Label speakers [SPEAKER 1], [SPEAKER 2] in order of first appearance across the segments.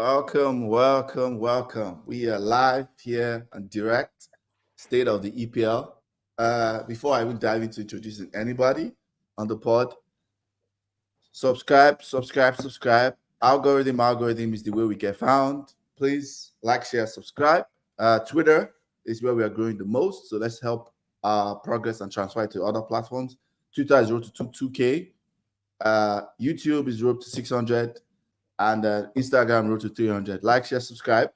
[SPEAKER 1] Welcome, welcome, welcome. We are live here and direct, state of the EPL. Before I even dive into introducing anybody on the pod, subscribe. Algorithm is the way we get found. Please like, share, subscribe. Twitter is where we are growing the most, so let's help progress and transfer it to other platforms. Twitter is road to 2K. YouTube is road to 600. And Instagram road to 300. Like, share, subscribe,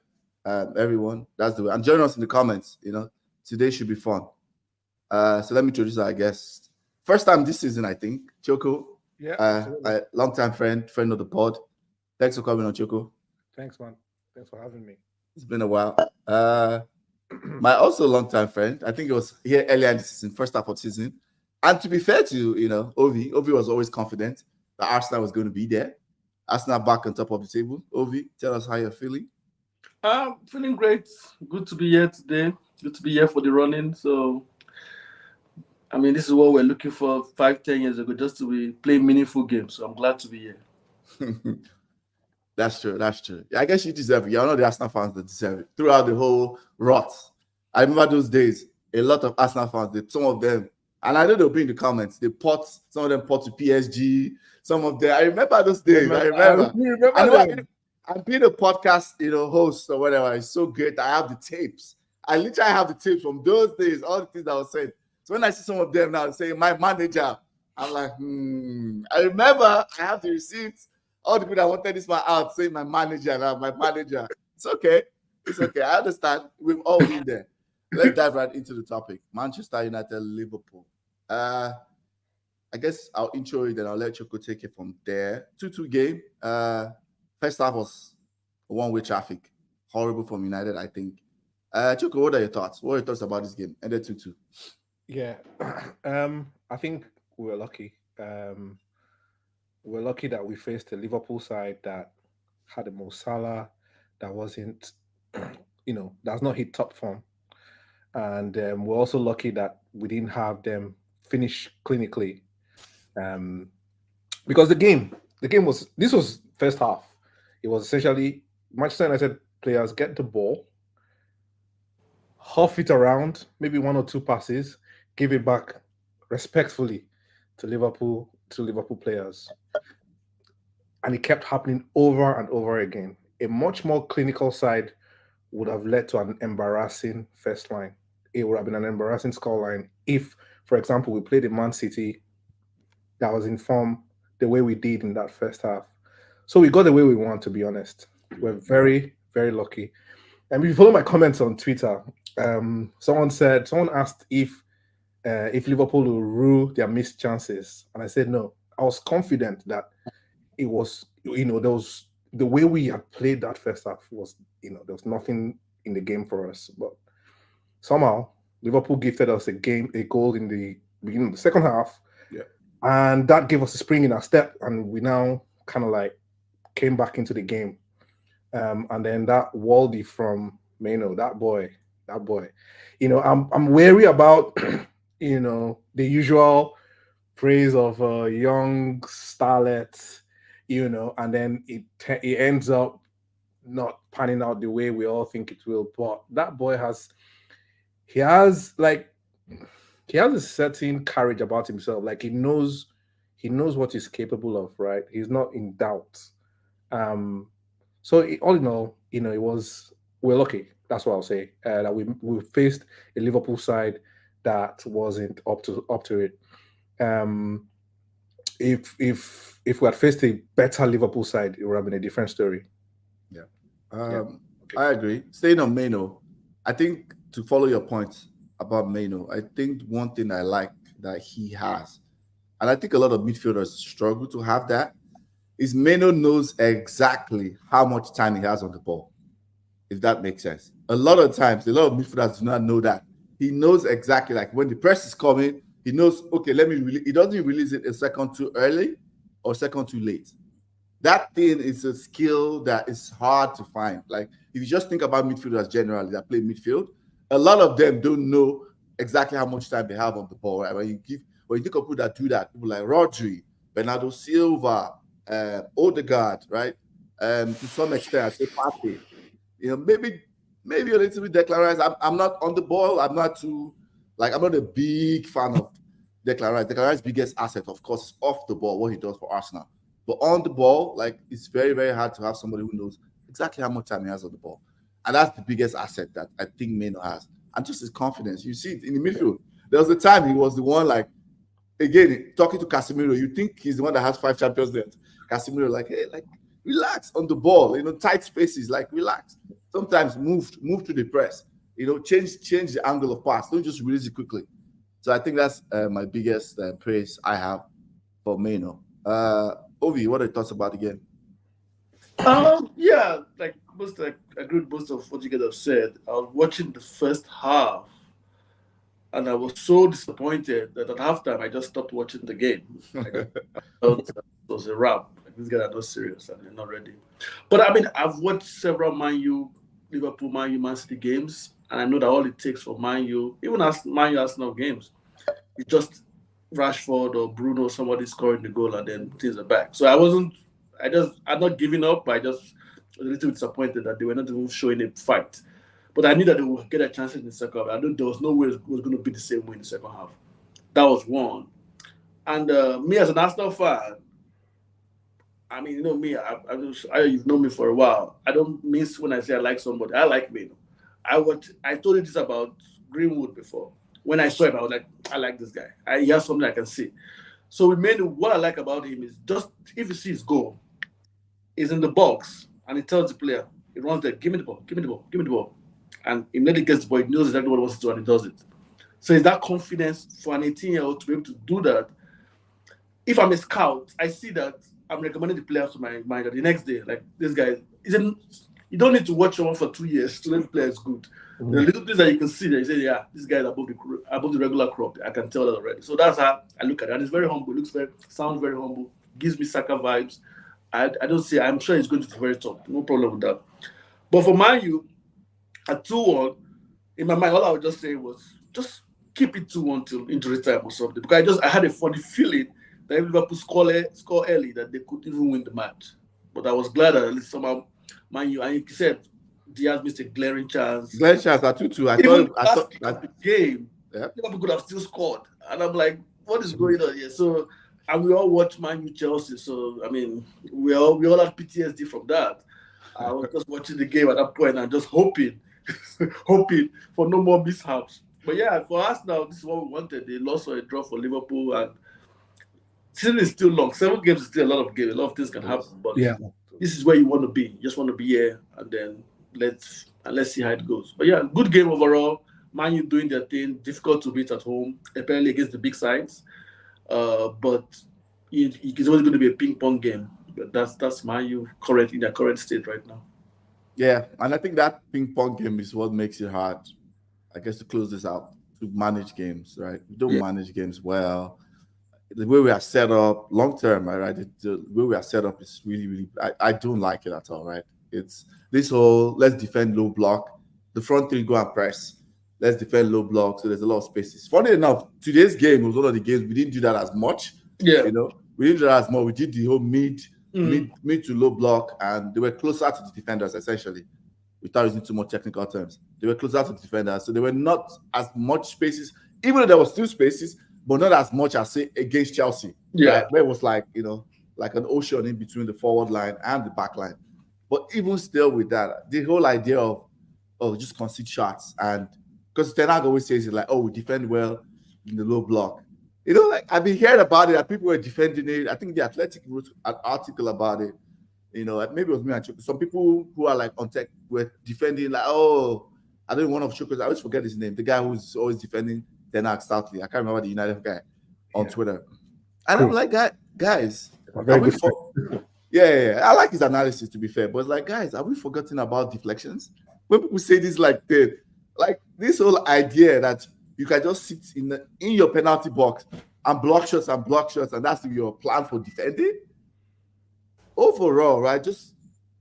[SPEAKER 1] everyone. That's the way. And join us in the comments. Today should be fun. So let me introduce our guest. First time this season, I think. Choco.
[SPEAKER 2] Yeah.
[SPEAKER 1] A long-time friend of the pod. Thanks for coming on, Choco.
[SPEAKER 2] Thanks, man. Thanks for having me.
[SPEAKER 1] It's been a while. My also long-time friend. I think it was here earlier in the season, first half of the season. And to be fair to, Ovi was always confident that Arsenal was going to be there. Arsenal back on top of the table. Ovi, tell us how you're feeling.
[SPEAKER 3] Feeling great. Good to be here today. Good to be here for the running. So, this is what we're looking for 5-10 years ago, just to be playing meaningful games. So I'm glad to be here.
[SPEAKER 1] That's true. I guess you deserve it. You're one of the Arsenal fans that deserve it. Throughout the whole rot. I remember those days, a lot of Arsenal fans, some of them, and I know they'll be in the comments, some of them pot to PSG, some of them. I remember those days. I remember. I'm being a podcast, host or whatever. It's so great. I have the tapes. I literally have the tapes from those days, all the things I was saying. So when I see some of them now saying my manager, I'm like, I remember I have the receipts. All the people that wanted this man out saying my manager. It's okay. I understand. We've all been there. Let's dive right into the topic. Manchester United, Liverpool. I guess I'll intro it, then I'll let Choco take it from there. 2-2 game. First half was one-way traffic. Horrible from United, I think. Choco, what are your thoughts? What are your thoughts about this game? Ended 2-2.
[SPEAKER 2] Yeah. I think we were lucky. We're lucky that we faced a Liverpool side that had a Mo Salah that wasn't, that's not hit top form. And we're also lucky that we didn't have them finish clinically. Because this was first half. It was essentially Manchester United players get the ball, huff it around, maybe one or two passes, give it back respectfully to Liverpool players. And it kept happening over and over again. A much more clinical side would have led to an embarrassing first line. It would have been an embarrassing scoreline if, for example, we played a Man City that was in form the way we did in that first half. So we got the way we want, to be honest. We're very, very lucky. And if you follow my comments on Twitter, someone asked if Liverpool will rue their missed chances. And I said no. I was confident that it was, the way we had played that first half was, there was nothing in the game for us. But somehow Liverpool gifted us a goal in the beginning of the second half.
[SPEAKER 1] Yeah.
[SPEAKER 2] And that gave us a spring in our step. And we now kind of like came back into the game. And then that Waldy from Mano, that boy, I'm wary about, the usual praise of a young starlet, and then it ends up not panning out the way we all think it will. But that boy has a certain courage about himself. Like he knows what he's capable of, right? He's not in doubt. So all in all, we're lucky. That's what I'll say. That we faced a Liverpool side that wasn't up to it. If we had faced a better Liverpool side, it would have been a different story.
[SPEAKER 1] Yeah. Okay. I agree. Staying on Mano, I think to follow your point about Mano, I think one thing I like that he has, and I think a lot of midfielders struggle to have that, is Mano knows exactly how much time he has on the ball, if that makes sense. A lot of times, a lot of midfielders do not know that. He knows exactly, like when the press is coming, he knows, okay, he doesn't release it a second too early or a second too late. That thing is a skill that is hard to find. Like, if you just think about midfielders generally that play midfield, a lot of them don't know exactly how much time they have on the ball, right? When you think of people that do that, people like Rodri, Bernardo Silva, Odegaard, right? To some extent, I say Partey. Maybe a little bit Declan Rice. I'm not on the ball. I'm not a big fan of Declan Rice. Declan Rice's biggest asset, of course, is off the ball, what he does for Arsenal. But on the ball, it's very, very hard to have somebody who knows exactly how much time he has on the ball. And that's the biggest asset that I think Meno has. And just his confidence. You see it in the midfield. There was a time he was the one, again, talking to Casemiro. You think he's the one that has 5 Champions League. Casemiro, hey, relax on the ball, tight spaces, relax. Sometimes move to the press, change the angle of pass. Don't just release it quickly. So I think that's my biggest praise I have for Meno. Ovi, what are your thoughts about the game?
[SPEAKER 3] Yeah, I agree with most of what you guys have said. I was watching the first half, and I was so disappointed that at halftime I just stopped watching the game. I felt it was a wrap. These guys are not serious and they're not ready. But I've watched several Liverpool, Man U, Man City games, and I know that all it takes for Man U, even as Man U Arsenal games, it's just Rashford or Bruno, somebody scoring the goal, and then things are back. So I'm not giving up. I just was a little bit disappointed that they were not even showing a fight. But I knew that they would get a chance in the second half. I knew there was no way it was going to be the same way in the second half. That was one. And me as an Arsenal fan, you know me. You've known me for a while. I don't miss when I say I like somebody. I like Meno. I told you this about Greenwood before. When I saw him, I was like, I like this guy. He has something I can see. So with Meno, what I like about him is just if you see his goal, he's in the box and he tells the player, he runs there, give me the ball, give me the ball, give me the ball. And immediately gets the ball, he knows exactly what he wants to do and he does it. So it's that confidence for an 18-year-old to be able to do that. If I'm a scout, I see that I'm recommending the players to my mind that the next day, this guy isn't. You don't need to watch someone for 2 years to know the player is good. Mm-hmm. There are little things that you can see that you say, yeah, this guy is above the regular crop. I can tell that already. So that's how I look at it. And it's very humble. Sounds very humble. Gives me Saka vibes. I don't see. I'm sure he's going to the very top. No problem with that. But for Man U, at 2-1, in my mind, all I would just say was just keep it 2-1 till injury time or something. Because I had a funny feeling that if Liverpool score early, that they could even win the match. But I was glad that at least somehow Man U, and you said Diaz missed a glaring chance.
[SPEAKER 1] Glaring chance at 2-2. I thought that
[SPEAKER 3] the game, Liverpool could have still scored. And I'm like, what is going on here? So, and we all watch Man U Chelsea. So, we all have PTSD from that. I was just watching the game at that point and just hoping for no more mishaps. But yeah, for us now, this is what we wanted. They lost or a draw for Liverpool, and season is still long. 7 games is still a lot of games. A lot of things can happen. But this is where you want to be. You just want to be here, and then let's see how it goes. But yeah, good game overall. Man U doing their thing. Difficult to beat at home, apparently against the big sides. But it's always going to be a ping-pong game. But that's Man U in their current state right now.
[SPEAKER 1] Yeah, and I think that ping-pong game is what makes it hard, I guess, to close this out, to manage games, right? We don't manage games well. The way we are set up, long term, right? The way we are set up is really, really. I don't like it at all, right? It's this whole let's defend low block, the front three go and press. Let's defend low block, so there's a lot of spaces. Funny enough, today's game was one of the games we didn't do that as much.
[SPEAKER 3] Yeah,
[SPEAKER 1] we didn't do that as much. We did the whole mid to low block, and they were closer to the defenders essentially. Without using too much technical terms, they were closer to the defenders, so there were not as much spaces. Even though there was still spaces, but not as much as say against Chelsea.
[SPEAKER 3] Yeah,
[SPEAKER 1] right? Where it was like an ocean in between the forward line and the back line. But even still with that, the whole idea of just concede shots, and because Ten Hag always says it we defend well in the low block. I've been hearing about it that people were defending it. I think the Athletic wrote an article about it. Maybe it was me and Choko. Some people who are on tech were defending I don't know one of Choko's. I always forget his name. The guy who's always defending Ten Hag stoutly. I can't remember the United guy on Twitter. And I'm like, guys, I like his analysis to be fair, but it's guys, are we forgetting about deflections? When people say this this whole idea that you can just sit in your penalty box and block shots, and that's your plan for defending. Overall, right? Just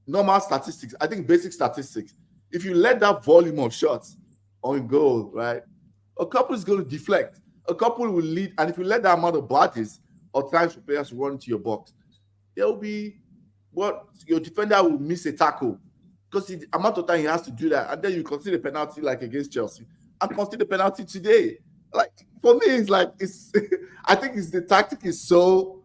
[SPEAKER 1] normal statistics. I think basic statistics. If you let that volume of shots on goal, right, a couple is going to deflect. A couple will lead, and if you let that amount of bodies or times for players to run into your box, there will be but your defender will miss a tackle because the amount of time he has to do that, and then you consider penalty like against Chelsea, and consider penalty today. Like for me, it's like it's. I think it's the tactic is so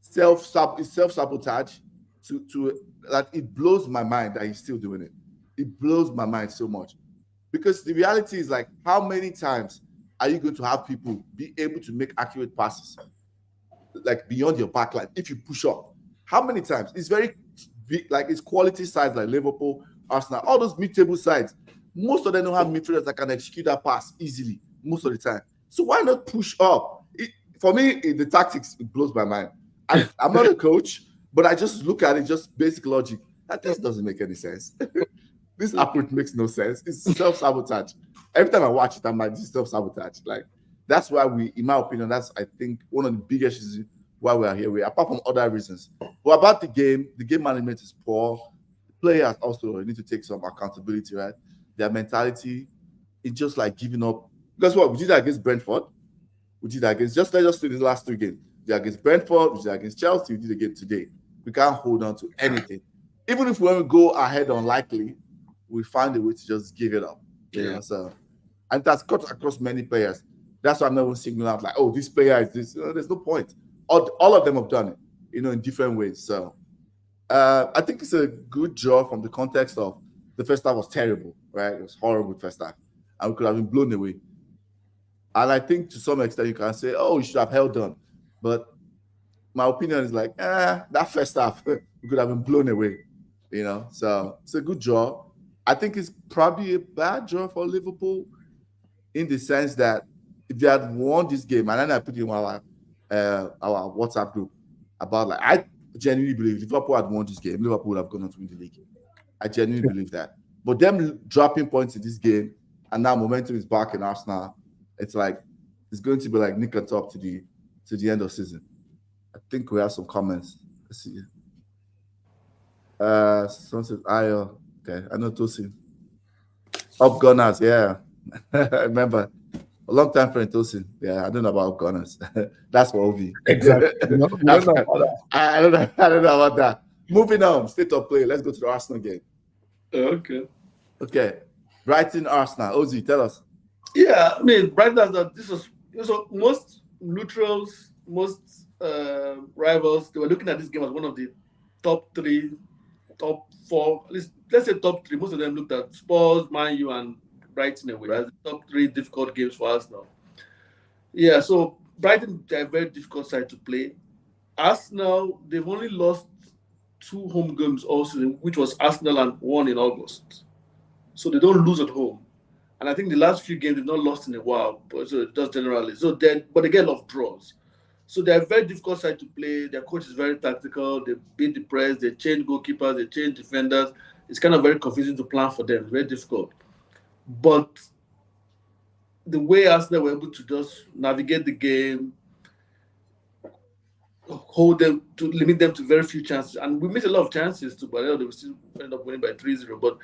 [SPEAKER 1] self-sabotage to like it blows my mind that he's still doing it. It blows my mind so much because the reality is like how many times are you going to have people be able to make accurate passes like beyond your back line if you push up? How many times? It's very big, like it's quality sides like Liverpool, Arsenal, all those mid-table sides. Most of them don't have midfielders that can execute that pass easily most of the time. So why not push up? For me, the tactics, it blows my mind. I'm not a coach, but I just look at it, just basic logic. That just doesn't make any sense. This approach makes no sense. It's self-sabotage. Every time I watch it, I'm like, this is self-sabotage. Like, that's why in my opinion, that's, I think, one of the biggest reasons why we are here. Apart from other reasons. But about the game management is poor. Players also need to take some accountability, right? Their mentality is just like giving up. Guess what? We did that against Brentford. We did that against, let's just do the last 3 games. We did against Brentford, we did against Chelsea, we did again today. We can't hold on to anything. Even if we want to go ahead unlikely, we find a way to just give it up. You know? So, and that's cut across many players. That's why I'm not even signaling out like, oh, this player is this. There's no point. All of them have done it, in different ways. So I think it's a good job from the context of the first half was terrible, right? It was horrible first half. And we could have been blown away. And I think to some extent you can say, oh, you should have held on. But my opinion is like, that first half, we could have been blown away, So it's a good draw. I think it's probably a bad draw for Liverpool in the sense that if they had won this game, and then I put it in our WhatsApp group about like, I genuinely believe if Liverpool had won this game, Liverpool would have gone on to win the league. I genuinely believe that. But them dropping points in this game, and now momentum is back in Arsenal, it's like it's going to be like nick and top to the end of season. I think we have some comments. Let's see. Someone says, Ayo. Okay, I know Tosin. Up Gunners, yeah. I remember. A long time friend Tosin. Yeah, I don't know about Up Gunners. That's for Ovi.
[SPEAKER 2] Exactly.
[SPEAKER 1] I don't know about that. Moving on, state of play. Let's go to the Arsenal game. Okay. Brighton, Arsenal. Ozzy, tell us.
[SPEAKER 3] Yeah, I mean, Brighton, this was most neutrals, most rivals, they were looking at this game as one of the top 3, top 4, at least, let's say top 3. Most of them looked at Spurs, Man U, and Brighton away as the top 3 difficult games for Arsenal. Yeah, so Brighton, they're a very difficult side to play. Arsenal, they've only lost 2 home games also, which was Arsenal and 1 in August. So they don't lose at home. And I think the last few games they've not lost in a while, but so just generally. So but they get a lot of draws. So they're a very difficult side to play. Their coach is very tactical. They beat the press. They change goalkeepers. They change defenders. It's kind of very confusing to plan for them. It's very difficult. But the way Arsenal were able to just navigate the game, hold them, to limit them to very few chances. And we missed a lot of chances too, but they will still end up winning by 3-0. But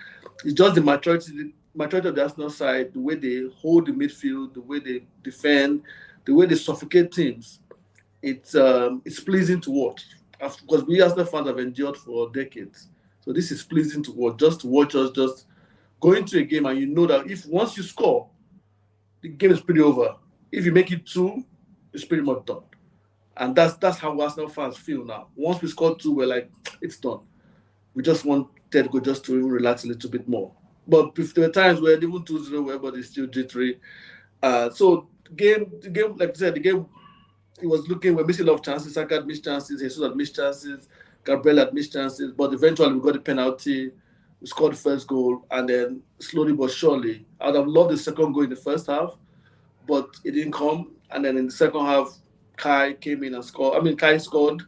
[SPEAKER 3] it's just the maturity of the Arsenal side, the way they hold the midfield, the way they defend, the way they suffocate teams. It's pleasing to watch. Because we Arsenal fans have endured for decades. So this is pleasing to watch. Just to watch us just go into a game and you know that if once you score, the game is pretty over. If you make it 2, it's pretty much done. And that's how Arsenal fans feel now. Once we scored 2, we're like, it's done. We just want Ted go just to even relax a little bit more. But there were times where even 2-0, where everybody's still jittery. So the game, like I said, the game, it was looking, we're missing a lot of chances. Saka had missed chances, Jesus had missed chances, Gabriel had missed chances. But eventually we got the penalty, we scored the first goal, and then slowly but surely, I would have loved the second goal in the first half, but it didn't come. And then in the second half, Kai came in and scored. I mean, Kai scored.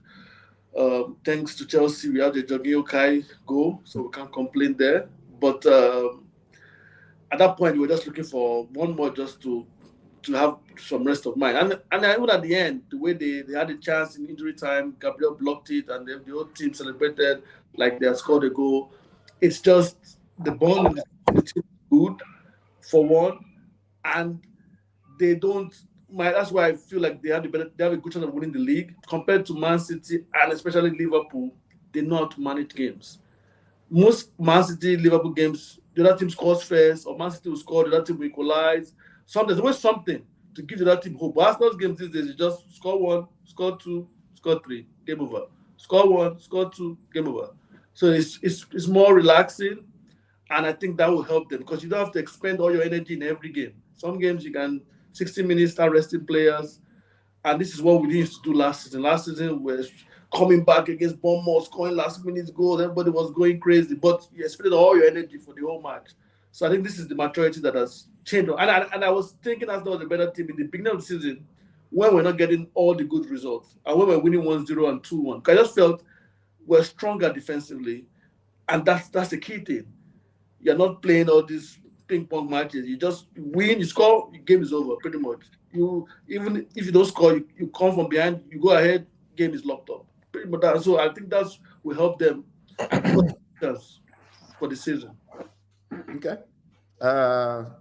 [SPEAKER 3] Thanks to Chelsea, we had the Jorginho Kai goal, so we can't complain there. But at that point, we were just looking for one more just to have some rest of mind. And even at the end, the way they had a chance in injury time, Gabriel blocked it, and the whole team celebrated like they had scored a goal. It's just the bond in the team is good, for one, and they don't. That's why I feel like they have a good chance of winning the league compared to Man City and especially Liverpool. they know how to manage games. Most Man City, Liverpool games, the other team scores first, or Man City will score, the other team will equalize. There's always something to give the other team hope. But Arsenal's games these days, you just score 1, score 2, score 3, game over. Score 1, score 2, game over. So it's more relaxing, and I think that will help them because you don't have to expend all your energy in every game. Some games you can 60 minutes start resting players, and this is what we didn't used to do last season. Last season we're coming back against Bournemouth, scoring last minute goals. Everybody was going crazy, but you expended all your energy for the whole match. So I think this is the maturity that has changed. And I was thinking Arsenal was a better team in the beginning of the season when we're not getting all the good results and when we're winning 1-0 and 2-1. I just felt we're stronger defensively, and that's the key thing. You're not playing all these ping pong matches. You just win, you score, your game is over pretty much. You even if you don't score, you come from behind, you go ahead, game is locked up. Pretty much that. So I think that's will help them for the season.
[SPEAKER 1] Okay.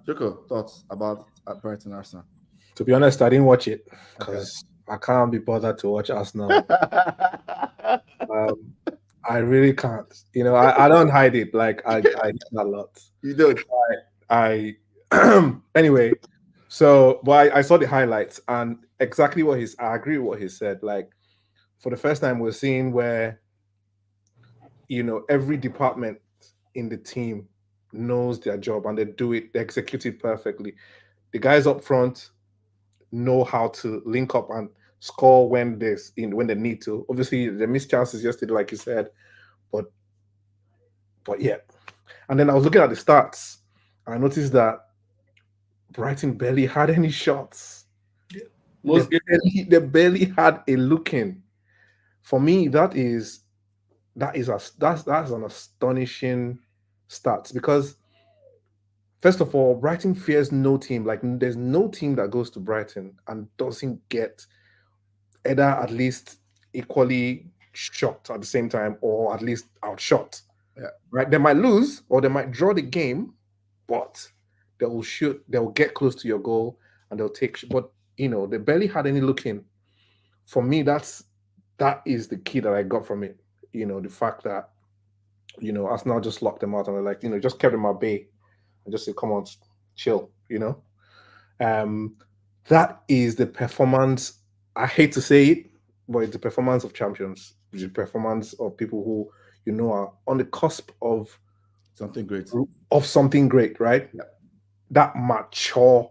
[SPEAKER 1] Joko, thoughts about Brighton Arsenal?
[SPEAKER 2] To be honest, I didn't watch it because I can't be bothered to watch Arsenal. I really can't. You know, I don't hide it. Like I do a lot.
[SPEAKER 1] You do.
[SPEAKER 2] I anyway. So, but I saw the highlights and exactly what I agree with what he said. Like for the first time, we're seeing where every department in the team knows their job and they execute it perfectly. The guys up front know how to link up and score when they need to. Obviously, they missed chances yesterday, like you said, but yeah. And then I was looking at the stats, and I noticed that Brighton barely had any shots.
[SPEAKER 3] Yeah.
[SPEAKER 2] They barely had a look in. For me, that's an astonishing stats because first of all, Brighton fears no team. Like there's no team that goes to Brighton and doesn't get either at least equally shot at the same time or at least outshot.
[SPEAKER 1] Yeah.
[SPEAKER 2] Right? They might lose or they might draw the game, but they will shoot, they'll get close to your goal and they'll take, but they barely had any look in. For me, that is the key that I got from it. The fact that, Arsenal just locked them out and they're like, just kept them at bay and just say, come on, chill, that is the performance. I hate to say it, but it's the performance of champions. It's the performance of people who, are on the cusp of
[SPEAKER 1] something great.
[SPEAKER 2] Right?
[SPEAKER 1] Yeah.
[SPEAKER 2] That mature,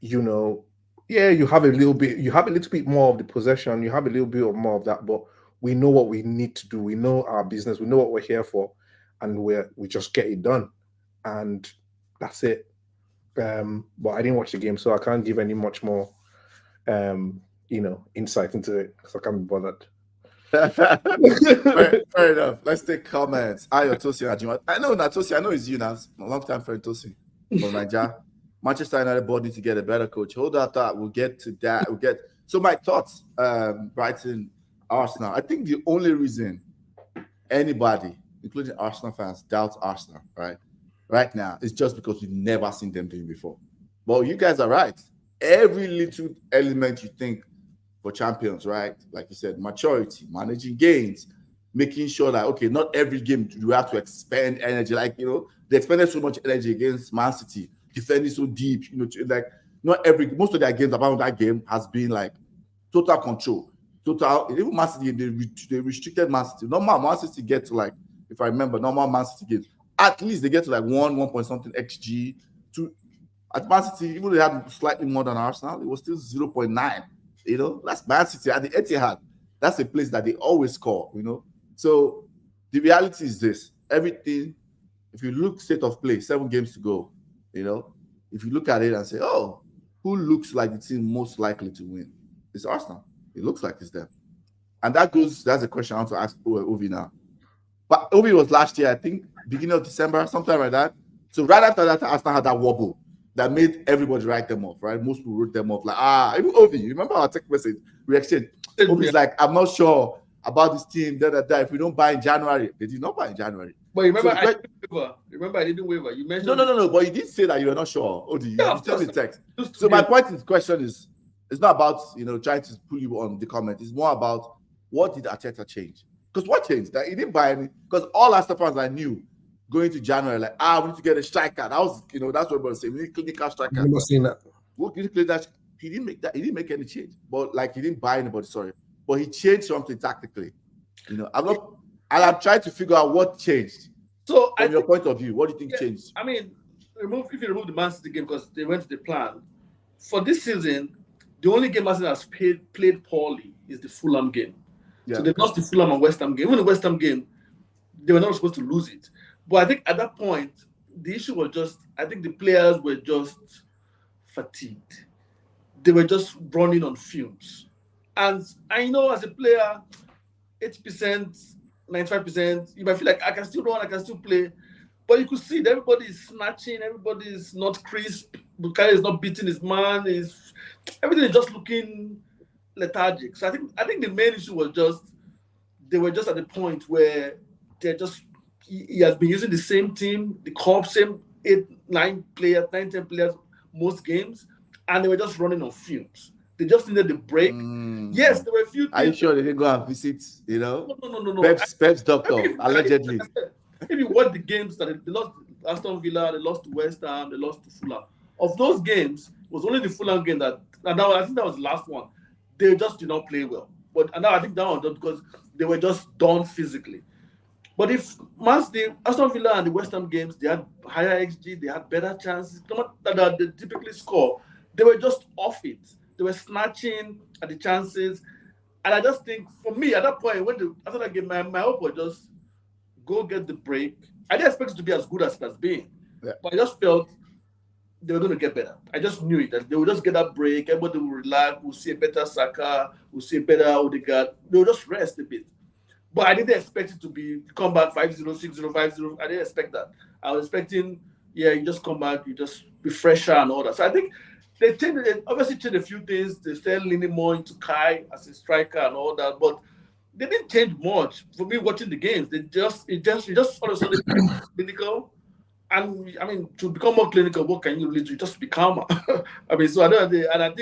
[SPEAKER 2] you have a little bit more of the possession, you have a little bit more of that, but we know what we need to do. We know our business. We know what we're here for, and we just get it done, and that's it. But I didn't watch the game, so I can't give any much more, insight into it because I can't be bothered.
[SPEAKER 1] Fair enough. Let's take comments. Ayo Tosi Ajima. I know Tosi. I know it's you now. A long time friend Tosi from Nigeria. Manchester United board need to get a better coach. Hold that thought. We'll get to that. So my thoughts. Brighton, Arsenal. I think the only reason anybody, including Arsenal fans, doubts Arsenal, right now, is just because we've never seen them doing before. Well, you guys are right. Every little element you think for champions, right? Like you said, maturity, managing games, making sure that, okay, not every game do you have to expend energy. Like, they expended so much energy against Man City, defending so deep, like most of their games about that game has been like total control. Even Man City, they restricted Man City. Normal Man City get to like, if I remember, normal Man City games, at least they get to like 1 point something XG. At Man City, even though they had slightly more than Arsenal, it was still 0.9. That's Man City at the Etihad. That's a place that they always score, So the reality is this: everything. If you look state of play, 7 games to go, if you look at it and say, oh, who looks like the team most likely to win? It's Arsenal. It looks like it's them. And that's a question I want to ask Ovi now. But Ovi was last year, I think, beginning of December, sometime like that. So right after that, Arsenal had that wobble that made everybody write them off, right? Most people wrote them off. Like, even Ovi, you remember our text message reaction? Ovi's like, I'm not sure about this team, if we don't buy in January. They did not buy in January.
[SPEAKER 3] But remember, I didn't waver. You mentioned
[SPEAKER 1] no. But you did say that you're not sure. Odi, you tell the text. So my point in the question is, it's not about trying to pull you on the comment. It's more about what did Arteta change? Because what changed? That he didn't buy any. Because all Arsenal fans I knew going to January, like, we need to get a striker. That was, that's what everybody was saying. We need clinical striker.
[SPEAKER 2] I've never seen that.
[SPEAKER 1] He didn't make that. He didn't make any change. But like, he didn't buy anybody. Sorry, but he changed something tactically. I'm trying to figure out what changed.
[SPEAKER 3] So,
[SPEAKER 1] from your point of view, what do you think changed?
[SPEAKER 3] I mean, if you remove the Man City game because they went to the plan for this season, the only game Man City has played poorly is the Fulham game. Yeah, so they lost the Fulham and West Ham game. Even the West Ham game, they were not supposed to lose it. But I think at that point, the issue was I think the players were just fatigued. They were just running on fumes. And I know as a player, 80%, 95%, you might feel like I can still run, I can still play. But you could see that everybody is snatching, everybody is not crisp, Bukayo is not beating his man, everything is just looking lethargic. So I think the main issue was they were just at the point where he has been using the same team, the same 8, 9 players, 9, 10 players most games, and they were just running on fumes. They just needed a break. Yes, there were a few things.
[SPEAKER 1] Are you sure they didn't go and visit,
[SPEAKER 3] No.
[SPEAKER 1] Pep's doctor, allegedly.
[SPEAKER 3] If you watch the games that they lost to Aston Villa, they lost to West Ham, they lost to Fulham. Of those games, it was only the Fulham game I think that was the last one. They just did not play well. And now I think that was just because they were just done physically. But if the Aston Villa and the West Ham games, they had higher XG, they had better chances, no matter they typically score, they were just off it. They were snatching at the chances. And I just think, for me, at that point, after that game, my hope was just go get the break. I didn't expect it to be as good as it has been. Yeah. But I just felt they were going to get better. I just knew it. That they would just get that break. Everybody will relax. We'll see a better Saka. We'll see a better Odegaard. They will just rest a bit. But I didn't expect it to come back 5-0, 6-0, 5-0. I didn't expect that. I was expecting, you just come back, you just be fresher and all that. So I think they obviously changed a few things. They started leaning more into Kai as a striker and all that. But they didn't change much for me watching the games. It just all of a sudden clinical. And I mean, to become more clinical, what can you really do? Just be calmer. I mean, so I don't know.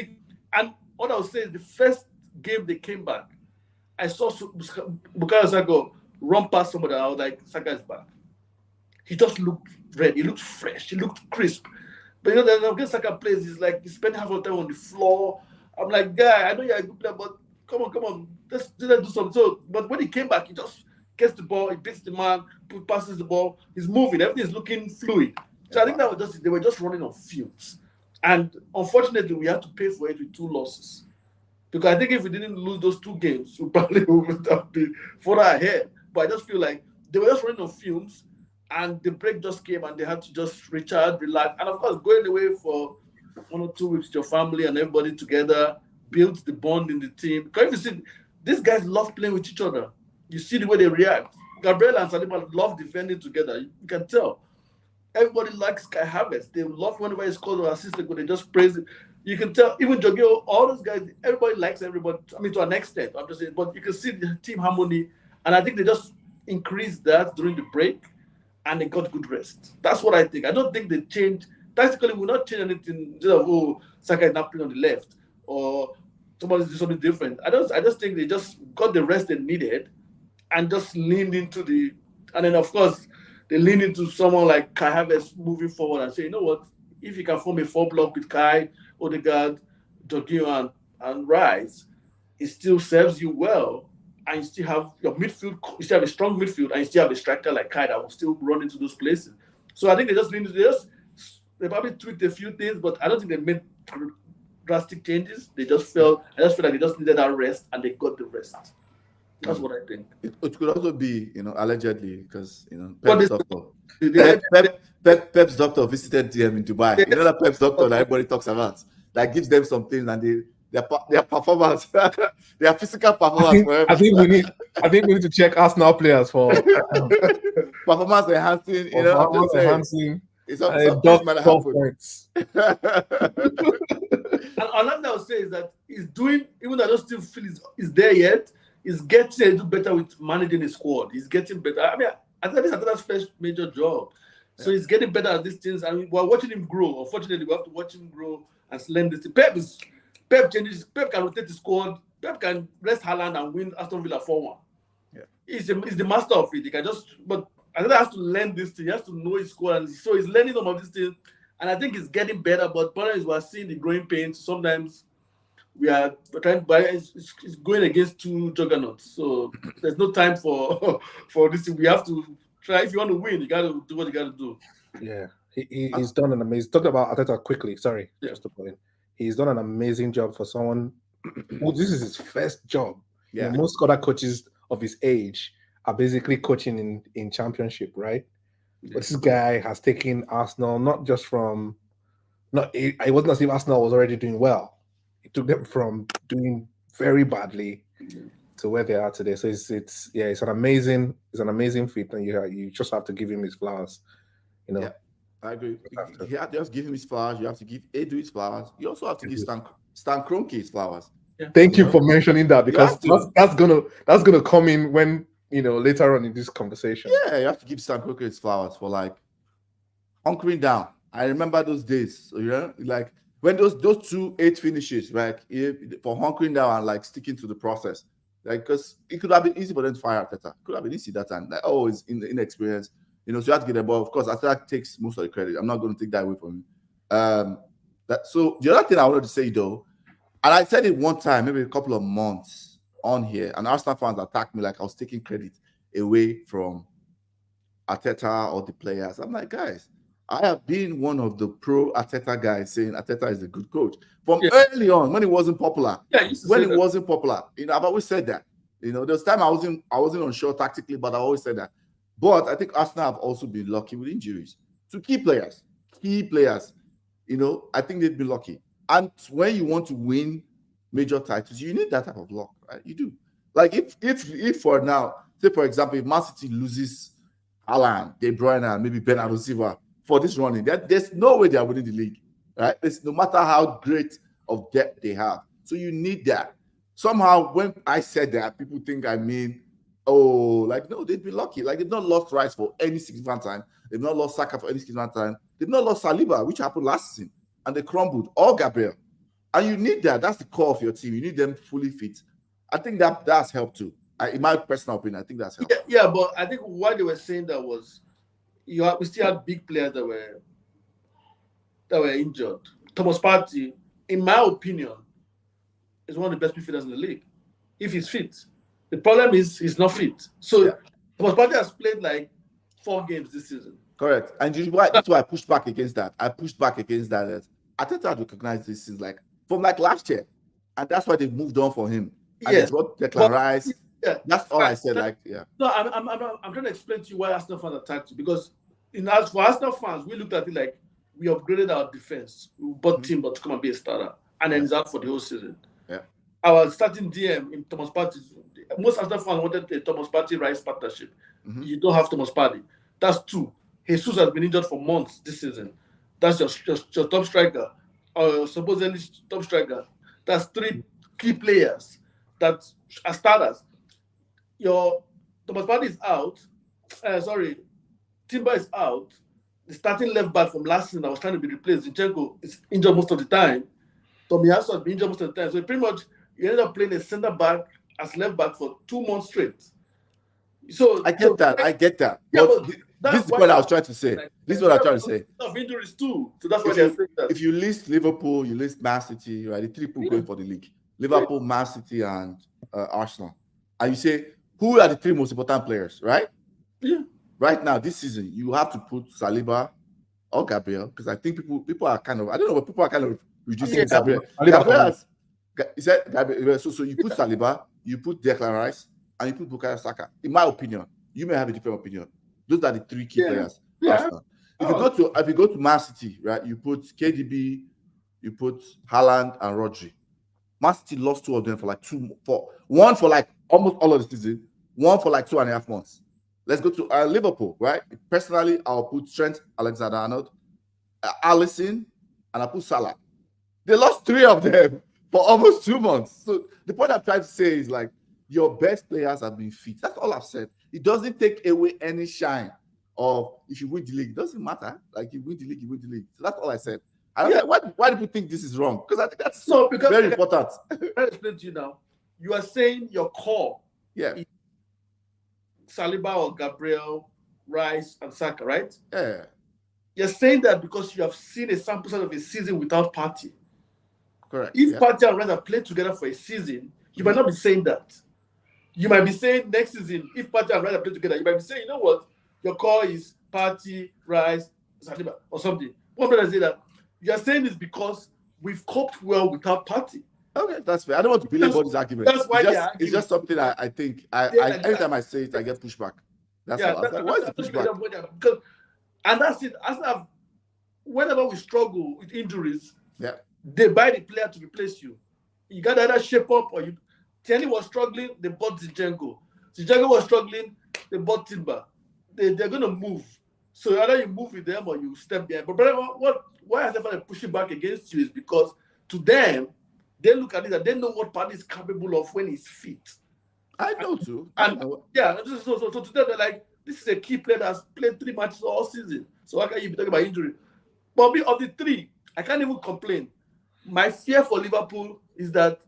[SPEAKER 3] And what I would say is the first game they came back, I saw Bukayo Saka run past somebody. I was like, Saka is back. He just looked ready. He looked fresh. He looked crisp. But then when Saka plays, he's spending half of the time on the floor. I'm like, guy, I know you're a good player, but come on, let's do something. So, but when he came back, he just gets the ball, he beats the man, passes the ball, he's moving, everything is looking fluid. So I think that was they were just running on fumes. And unfortunately, we had to pay for it with 2 losses. Because I think if we didn't lose those 2 games, we probably would have been further ahead. But I just feel like they were just running on fumes, and the break just came, and they had to just recharge, relax. And of course, going away for 1 or 2 weeks with your family and everybody together, build the bond in the team. Because if you see, these guys love playing with each other. You see the way they react. Gabriel and Saliba love defending together. You can tell. Everybody likes Kai Havertz. They love whenever he scores or assists, they just praise it. You can tell, even Jorginho, all those guys, everybody likes everybody. I mean, to an extent, I'm just saying. But you can see the team harmony. And I think they just increased that during the break, and they got good rest. That's what I think. I don't think they changed. Tactically, we'll not change anything. Saka is not playing on the left, or somebody's doing something different. I just think they just got the rest they needed, and just leaned into and then of course they leaned into someone like Kai Havertz moving forward and say, you know what, if you can form a 4-block with Kai, Odegaard, Jorginho, and Rice, it still serves you well, and you still have your midfield, you still have a strong midfield, and you still have a striker like Kai that will still run into those places. So I think they just leaned into this. They probably tweaked a few things, but I don't think they made drastic changes. I just feel like they just needed that rest, and they got the rest. That's what I think.
[SPEAKER 1] It could also be, allegedly, because Pep's doctor visited them in Dubai. Yes. That Pep's doctor that everybody talks about, that gives them some things, and their performance, their physical performance.
[SPEAKER 2] I think we need to check Arsenal players for
[SPEAKER 1] performance enhancing.
[SPEAKER 2] Performance enhancing.
[SPEAKER 1] It's not
[SPEAKER 2] points.
[SPEAKER 3] And another thing I would say is that he's doing, even though I don't still feel he's there yet, he's getting to do better with managing his squad. He's getting better. I mean, I think this is his first major job. So he's getting better at these things. And we're watching him grow. Unfortunately, we have to watch him grow and learn this. Pep changes. Pep can rotate the squad. Pep can rest Haaland and win Aston Villa 4-1.
[SPEAKER 1] Yeah.
[SPEAKER 3] He's the master of it. He can just, but Arteta has to learn this thing. He has to know his score, and so he's learning some of these things. And I think it's getting better. But problem is, we're seeing the growing pains. Sometimes we're trying, but it's going against two juggernauts. So there's no time for for this. We have to try. If you want to win, you got to do what you got to do.
[SPEAKER 2] Yeah, he's done an amazing. Talking about Arteta quickly, sorry,
[SPEAKER 3] Yeah.
[SPEAKER 2] just to put in, he's done an amazing job for someone. Who this is his first job.
[SPEAKER 1] Yeah.
[SPEAKER 2] You know, most other coaches of his age are basically coaching in championship, right?
[SPEAKER 3] Yeah.
[SPEAKER 2] But this guy has taken Arsenal not just from it wasn't as if Arsenal was already doing well. It took them from doing very badly to where they are today. So it's an amazing feat, and you just have to give him his flowers. You know.
[SPEAKER 1] Yeah, I agree. You have to just give him his flowers. You have to give Edu his flowers. You also have to give Stan Kroenke his flowers.
[SPEAKER 3] Yeah.
[SPEAKER 2] Thank you for mentioning that, because that's gonna come in when later on in this conversation.
[SPEAKER 1] Yeah, you have to give Stan Kroenke his flowers for like hunkering down. I remember those days. So, like when those 2-8 finishes, right? For hunkering down and like sticking to the process. Like, because it could have been easy for them to fire Arteta. Could have been easy that time. Like, it's inexperienced. So you have to get the ball. Of course, Arteta takes most of the credit. I'm not going to take that away from him. So the other thing I wanted to say though, and I said it one time, maybe a couple of months on here, and Arsenal fans attacked me like I was taking credit away from Arteta or the players. I'm like, guys, I have been one of the pro Arteta guys saying Arteta is a good coach from early on when it wasn't popular.
[SPEAKER 3] Yeah,
[SPEAKER 1] Wasn't popular, I've always said that. There was time I wasn't unsure tactically, but I always said that. But I think Arsenal have also been lucky with injuries to key players. I think they've been lucky. And when you want to win major titles, you need that type of luck, right? You do. Like if for now, say for example, if Man City loses Haaland, De Bruyne, and maybe Bernardo Silva for this running, there's no way they are winning the league, right? It's no matter how great of depth they have. So you need that. Somehow, when I said that, people think I mean, no, they've been lucky. Like they've not lost Rice for any significant time. They've not lost Saka for any significant time. They've not lost Saliba, which happened last season, and they crumbled. Or Gabriel. And you need that. That's the core of your team. You need them fully fit. I think that's helped too. In my personal opinion, I think that's helped.
[SPEAKER 3] Yeah, but I think why they were saying that was we still had big players that were injured. Thomas Partey, in my opinion, is one of the best midfielders in the league. If he's fit. The problem is he's not fit. So Thomas Partey has played like 4 games this season.
[SPEAKER 1] Correct. And that's why I pushed back against that. That Arteta had recognized this since from last year. And that's why they moved on for him. And they brought Declan Rice.
[SPEAKER 3] Yeah.
[SPEAKER 1] That's all I said.
[SPEAKER 3] No, I'm trying to explain to you why Arsenal fans attacked you, because for Arsenal fans, we looked at it like we upgraded our defense. We bought Timber to come and be a starter, and then he's out for the whole season.
[SPEAKER 1] Yeah.
[SPEAKER 3] Our starting DM in Thomas Partey, most Arsenal fans wanted a Thomas Partey Rice partnership. Mm-hmm. You don't have Thomas Partey. That's 2. Jesus has been injured for months this season. That's your top striker, or supposedly top striker. That's 3 key players that are starters. Your Thomas Partey is out. Timber is out. The starting left back from last season that was trying to be replaced, Zinchenko, is injured most of the time. Tomiyasu has been injured most of the time. So pretty much you ended up playing a centre back as left back for 2 months straight. So
[SPEAKER 1] I get that.
[SPEAKER 3] Yeah,
[SPEAKER 1] but this is what I was trying to say. This is what I'm trying to say.
[SPEAKER 3] Of injuries too. So that's why they're saying that.
[SPEAKER 1] If you list Liverpool, you list Man City, right? The 3 people going for the league. Liverpool, Man City, and Arsenal. And you say, who are the 3 most important players, right?
[SPEAKER 3] Yeah.
[SPEAKER 1] Right now, this season, you have to put Saliba or Gabriel, because I think people are kind of, I don't know, but people are kind of reducing Gabriel. Gabriel, so you put Saliba, you put Declan Rice, and you put Bukayo Saka. In my opinion, you may have a different opinion. Those are the 3 key players.
[SPEAKER 3] Yeah.
[SPEAKER 1] If you go to Man City, right, you put KDB, you put Haaland and Rodri. Man City lost 2 of them for one for almost all of the season, one for 2.5 months. Let's go to Liverpool, right? Personally, I'll put Trent Alexander-Arnold, Alisson, and I'll put Salah. They lost 3 of them for almost 2 months. So the point I'm trying to say is your best players have been fit. That's all I've said. It doesn't take away any shine of if you win the league. It doesn't matter. You win the league, you win the league. So that's all I said. I don't know why do people think this is wrong? Because I think that's very important.
[SPEAKER 3] I'll explain to you now. You are saying your core Saliba or Gabriel, Rice, and Saka, right?
[SPEAKER 1] Yeah.
[SPEAKER 3] You're saying that because you have seen a sample size of a season without Partey.
[SPEAKER 1] Correct.
[SPEAKER 3] If
[SPEAKER 1] Yeah.
[SPEAKER 3] Partey and Rice have played together for a season, you might not be saying that. You might be saying next season, if Partey and Rice have played together, you might be saying, you know what, your core is Partey, Rice, Saliba, or something. One brother say that you're saying this because we've coped well without Partey.
[SPEAKER 1] Okay, that's fair. I don't want to belabor this argument.
[SPEAKER 3] That's why
[SPEAKER 1] it's just something I think anytime I say it, I get pushback. That's all. I was like, what is the pushback?
[SPEAKER 3] Because, and that's it. Whenever we struggle with injuries,
[SPEAKER 1] Yeah.
[SPEAKER 3] they buy the player to replace you. You got to either shape up or you. Tierney was struggling, they bought Zinchenko. Zinchenko was struggling, they bought Timber. They're going to move. So either you move with them or you step behind. But brother, why I say pushing back against you is because to them, they look at it and they know what Partey is capable of when he's fit.
[SPEAKER 1] I know too.
[SPEAKER 3] Yeah, so to them, they're like, this is a key player that's played 3 matches all season. So how can you be talking about injury? But of the 3, I can't even complain. My fear for Liverpool is that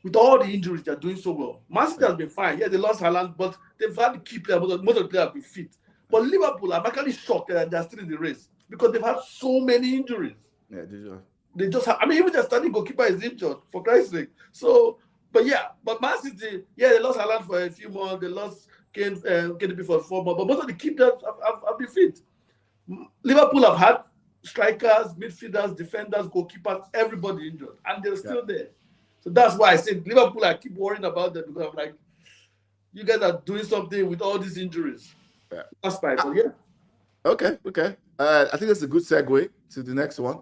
[SPEAKER 3] with all the injuries, they're doing so well. Man City has been fine. Yeah, they lost Haaland, but they've had the key player. Most of the players have been fit. But Liverpool, I'm actually shocked that they're still in the race because they've had so many injuries.
[SPEAKER 1] Yeah,
[SPEAKER 3] they just have, I mean, even their starting goalkeeper is injured, for Christ's sake. So, but Man City, they lost Haaland for a few months. They lost KDB for 4 months. But most of the key players have been fit. Liverpool have had strikers, midfielders, defenders, goalkeepers, everybody injured. And they're still there. So that's why I said Liverpool, I keep worrying about them because I'm like, you guys are doing something with all these injuries.
[SPEAKER 1] Yeah.
[SPEAKER 3] That's fine. So, yeah.
[SPEAKER 1] Okay. I think that's a good segue to the next one.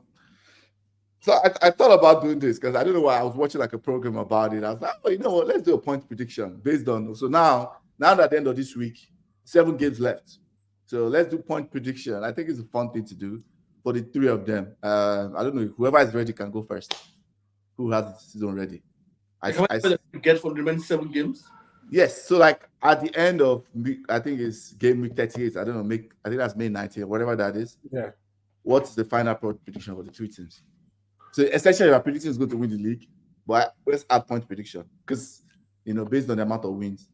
[SPEAKER 1] So I thought about doing this because I don't know why I was watching like a program about it. I was like, oh, you know what? Let's do a point prediction based on. So now at the end of this week, 7 games left. So let's do point prediction. I think it's a fun thing to do for the 3 of them. I don't know. Whoever is ready can go first. Who has the season ready?
[SPEAKER 3] I get from the remaining 7 games.
[SPEAKER 1] Yes. So like at the end of I think it's game week 38. I don't know. I think that's May 19th, whatever that is.
[SPEAKER 2] Yeah.
[SPEAKER 1] What's the final prediction for the 3 teams? So essentially, our prediction is going to win the league, but let's add point prediction because based on the amount of wins.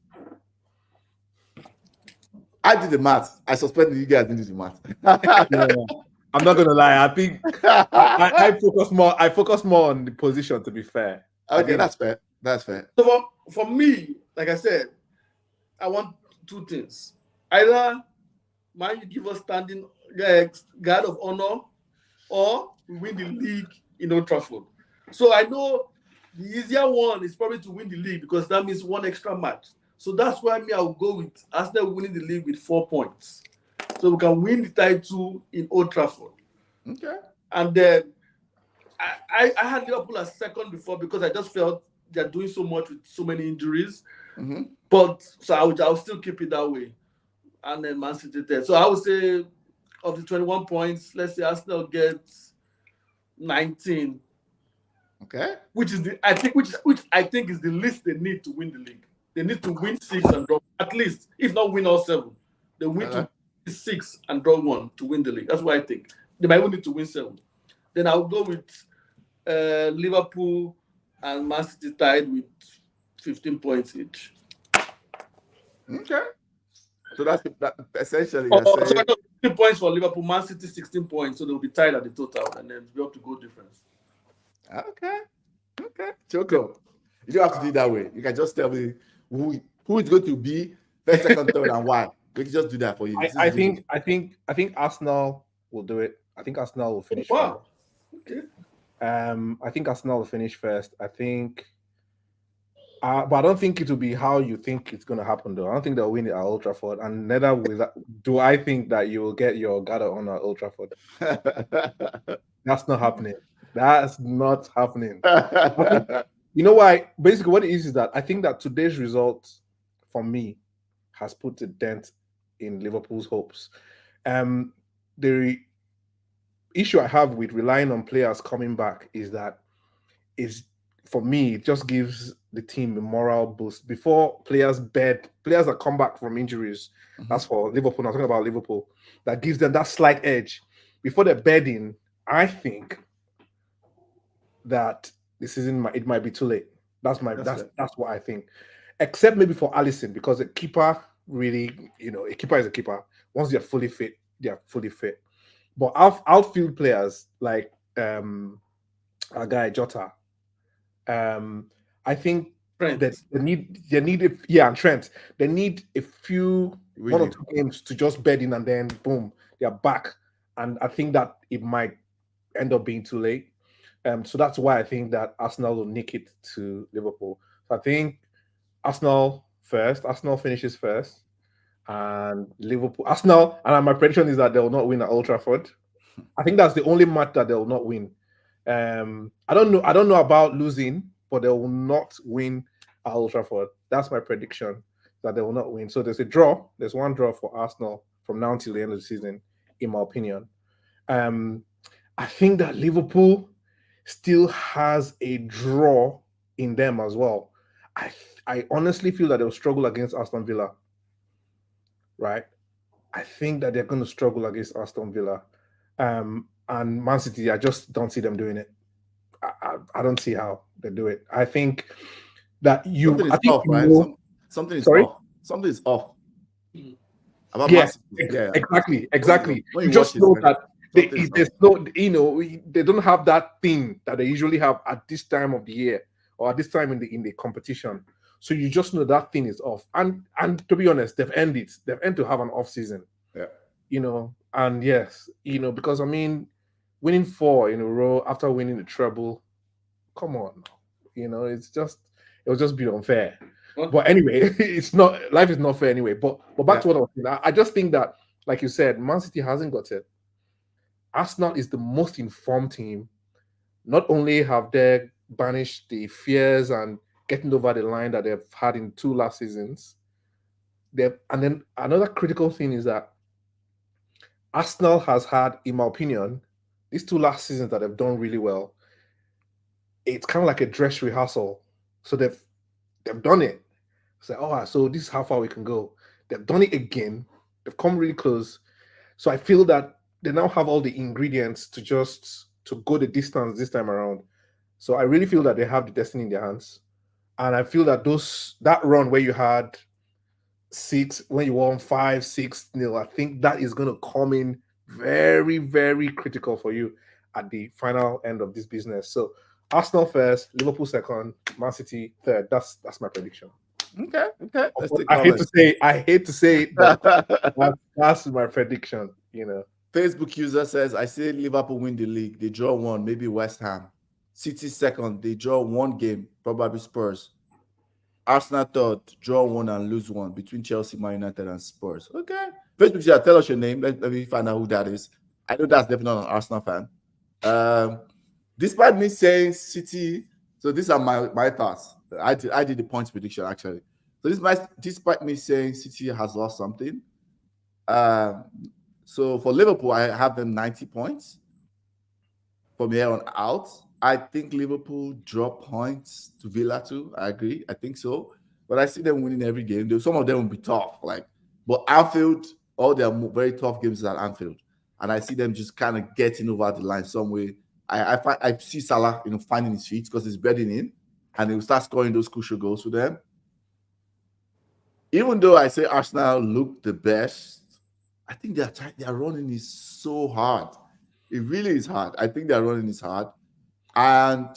[SPEAKER 1] I did the math. I suspended you guys didn't do the math.
[SPEAKER 2] I'm not gonna lie. I think I focus more on the position. To be fair.
[SPEAKER 1] Okay, that's fair. That's fair.
[SPEAKER 3] So for me, like I said, I want 2 things. Either Man you give us standing guard of honor, or we win the league in Old Trafford. So I know the easier one is probably to win the league because that means 1 extra match. So that's why I'll go with Arsenal winning the league with 4 points. So we can win the title in Old Trafford.
[SPEAKER 1] Okay.
[SPEAKER 3] And then I had Liverpool as second before because I just felt they're doing so much with so many injuries.
[SPEAKER 1] Mm-hmm.
[SPEAKER 3] But so I'll still keep it that way. And then Man City third. So I would say of the 21 points, let's say Arsenal gets 19.
[SPEAKER 1] Okay.
[SPEAKER 3] Which I think is the least they need to win the league. They need to win 6 and draw at least, if not win all 7. They win to 6 and draw 1 to win the league. That's what I think. They might even need to win 7. Then I'll go with Liverpool and Man City tied with 15 points each.
[SPEAKER 1] Okay. So that's essentially.
[SPEAKER 3] So 15 points for Liverpool, Man City 16 points, so they'll be tied at the total, and then we have to go difference.
[SPEAKER 1] Okay. Choco, you don't have to do it that way. You can just tell me who is going to be first, second, third, and why. We can just do that for you.
[SPEAKER 2] I think Arsenal will do it. I think Arsenal will finish.
[SPEAKER 3] Wow. Okay.
[SPEAKER 2] I think Arsenal will finish first. I think, but I don't think it will be how you think it's going to happen, though. I don't think they'll win it at Old Trafford, and neither do I think that you will get your guard on at Old Trafford. That's not happening. That's not happening. You know why? Basically, what it is that I think that today's result, for me, has put a dent in Liverpool's hopes. The issue I have with relying on players coming back is that for me, it just gives the team a moral boost. Before players that come back from injuries, that's for Liverpool. I'm talking about Liverpool. That gives them that slight edge. Before they're bedding, I think that the season it might be too late. That's what I think. Except maybe for Alisson, because the keeper really, a keeper is a keeper. Once they're fully fit, they're fully fit. But outfield players like our guy Jota, I think that
[SPEAKER 3] Trent.
[SPEAKER 2] and Trent, they need a few one or
[SPEAKER 1] Really.
[SPEAKER 2] two games to just bed in, and then boom, they're back. And I think that it might end up being too late. So that's why I think that Arsenal will nick it to Liverpool. So I think Arsenal first. Arsenal finishes first, and Liverpool. Arsenal, and my prediction is that they will not win at Old Trafford. I think that's the only match that they will not win. I don't know. I don't know about losing, but they will not win at Old Trafford. That's my prediction, that they will not win. So there's a draw. There's one draw for Arsenal from now until the end of the season, in my opinion. I think that Liverpool still has a draw in them as well. I honestly feel that they'll struggle against Aston Villa. Right? I think that they're going to struggle against Aston Villa. And Man City, I just don't see them doing it. I don't see how they do it. I think that
[SPEAKER 1] Something is
[SPEAKER 2] I think
[SPEAKER 1] off, right? Something is
[SPEAKER 2] sorry?
[SPEAKER 1] off. Something is off about
[SPEAKER 2] Yeah,
[SPEAKER 1] Man City. Yeah.
[SPEAKER 2] exactly.
[SPEAKER 1] When
[SPEAKER 2] You
[SPEAKER 1] you
[SPEAKER 2] just
[SPEAKER 1] watch it,
[SPEAKER 2] know
[SPEAKER 1] man,
[SPEAKER 2] that
[SPEAKER 1] something is
[SPEAKER 2] there's
[SPEAKER 1] off.
[SPEAKER 2] no, they don't have that thing that they usually have at this time of the year or at this time in the competition. So you just know that thing is off. And to be honest, they've ended it. They've ended to have an off season.
[SPEAKER 1] Yeah.
[SPEAKER 2] And yes, because I mean, winning 4 in a row after winning the treble, come on, it will just be unfair. But anyway, it's not, life is not fair anyway. But back to what I was saying, I just think that, like you said, Man City hasn't got it. Arsenal is the most informed team. Not only have they banished the fears and getting over the line that they've had in 2 last seasons, and then another critical thing is that Arsenal has had, in my opinion, these 2 last seasons that they've done really well. It's kind of like a dress rehearsal. So they've done it. So this is how far we can go. They've done it again. They've come really close. So I feel that they now have all the ingredients to go the distance this time around. So I really feel that they have the destiny in their hands. And I feel that that run where you had 6, when you won 5-6-0, I think that is going to come in very, very critical for you at the final end of this business. So Arsenal first, Liverpool second, Man City third. That's my prediction.
[SPEAKER 1] Okay.
[SPEAKER 2] I hate to say it, but that's my prediction.
[SPEAKER 1] Facebook user says, I say Liverpool win the league. They draw 1, maybe West Ham. City second, they draw 1 game, probably Spurs. Arsenal third, draw 1 and lose 1 between Chelsea, Man United, and Spurs. Okay. Facebook user, tell us your name. Let me find out who that is. I know that's definitely not an Arsenal fan. Despite me saying City, so these are my thoughts. I did the points prediction actually. So despite me saying City has lost something, so for Liverpool, I have them 90 points from here on out. I think Liverpool drop points to Villa too. I agree. I think so. But I see them winning every game. Some of them will be tough. But Anfield, all their very tough games are at Anfield. And I see them just kind of getting over the line some way. I see Salah, finding his feet because he's bedding in, and he will start scoring those crucial goals for them. Even though I say Arsenal look the best, I think their running is so hard. It really is hard. I think their running is hard. And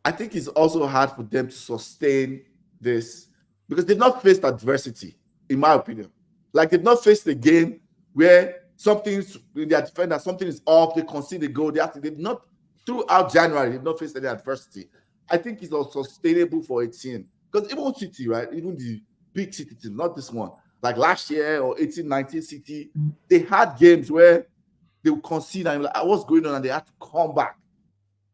[SPEAKER 1] I think it's also hard for them to sustain this because they've not faced adversity, in my opinion. They've not faced a game where something's in their defender, something is off, they concede a goal. They've not, throughout January, they've not faced any adversity. I think it's also sustainable for a team. Because even City, right? Even the big City team, not this one. Like last year or 18-19 City, they had games where they would concede and you're like, what's going on? And they had to come back.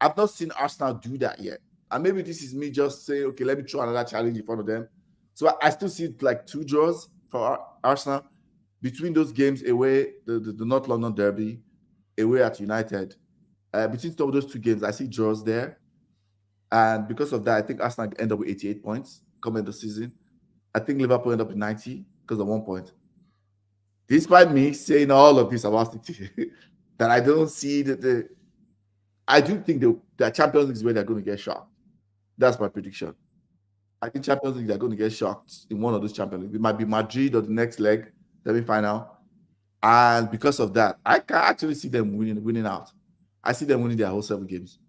[SPEAKER 1] I've not seen Arsenal do that yet. And maybe this is me just saying, okay, let me try another challenge in front of them. So I still see 2 draws for Arsenal between those games away, the North London Derby, away at United. Between those 2 games, I see draws there. And because of that, I think Arsenal end up with 88 points coming the season. I think Liverpool end up with 90 because of 1 point. Despite me saying all of this about City, that I don't see that I do think the Champions League is where they're going to get shot. That's my prediction. I think Champions League, they're going to get shocked in one of those Champions League. It might be Madrid or the next leg, semi-final. And because of that, I can actually see them winning out. I see them winning their whole 7 games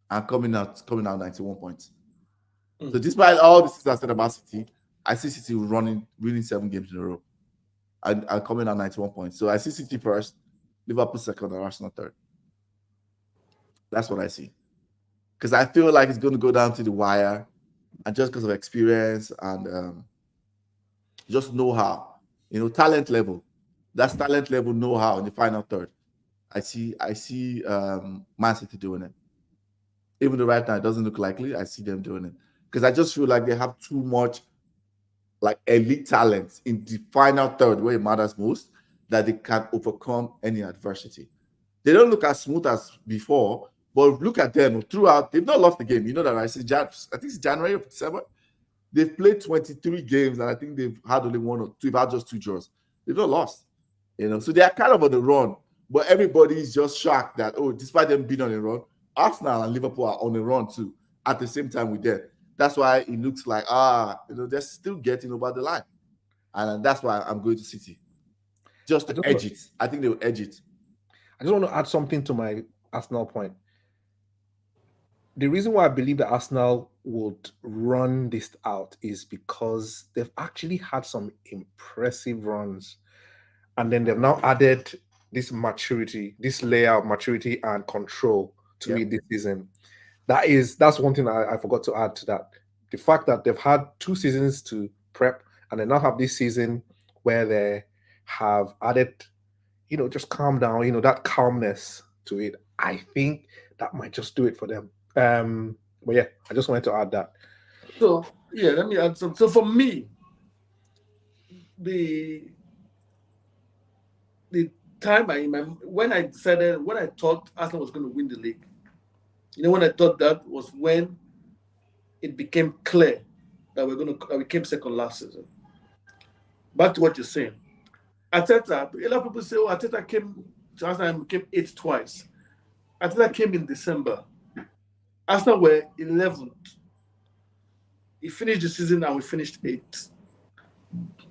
[SPEAKER 1] and coming out 91 points. So despite all this I said about City, I see City winning 7 games in a row and coming out 91 points. So I see City first, Liverpool second, and Arsenal third. That's what I see. Because I feel like it's going to go down to the wire, and just because of experience and just know-how, talent level. That's talent level know-how in the final third. I see Man City doing it. Even though right now it doesn't look likely, I see them doing it. Because I just feel like they have too much like elite talent in the final third where it matters most, that they can overcome any adversity. They don't look as smooth as before, but look at them throughout. They've not lost the game. You know that, right? I think it's January or December. They've played 23 games, and I think they've had only 1 or 2, they've had just 2 draws. They've not lost. So they are kind of on the run, but everybody is just shocked that, despite them being on the run, Arsenal and Liverpool are on the run too at the same time with them. That's why it looks like they're still getting over the line, and that's why I'm going to City just to edge it. I think they will edge it.
[SPEAKER 2] I just want to add something to my Arsenal point. The reason why I believe that Arsenal would run this out is because they've actually had some impressive runs, and then they've now added this maturity, this layer of maturity and control to it this season. That's one thing I forgot to add to that. The fact that they've had 2 seasons to prep, and they now have this season where they have added, just calm down, that calmness to it. I think that might just do it for them. But yeah, I just wanted to add that.
[SPEAKER 3] So yeah, let me add some. So for me, the time when I thought Arsenal was going to win the league, when I thought that was when it became clear that we came second last season. Back to what you're saying, Arteta. A lot of people say, Arteta came to Arsenal and became 8th twice. Arteta came in December. Arsenal were 11th. He finished the season and we finished 8th.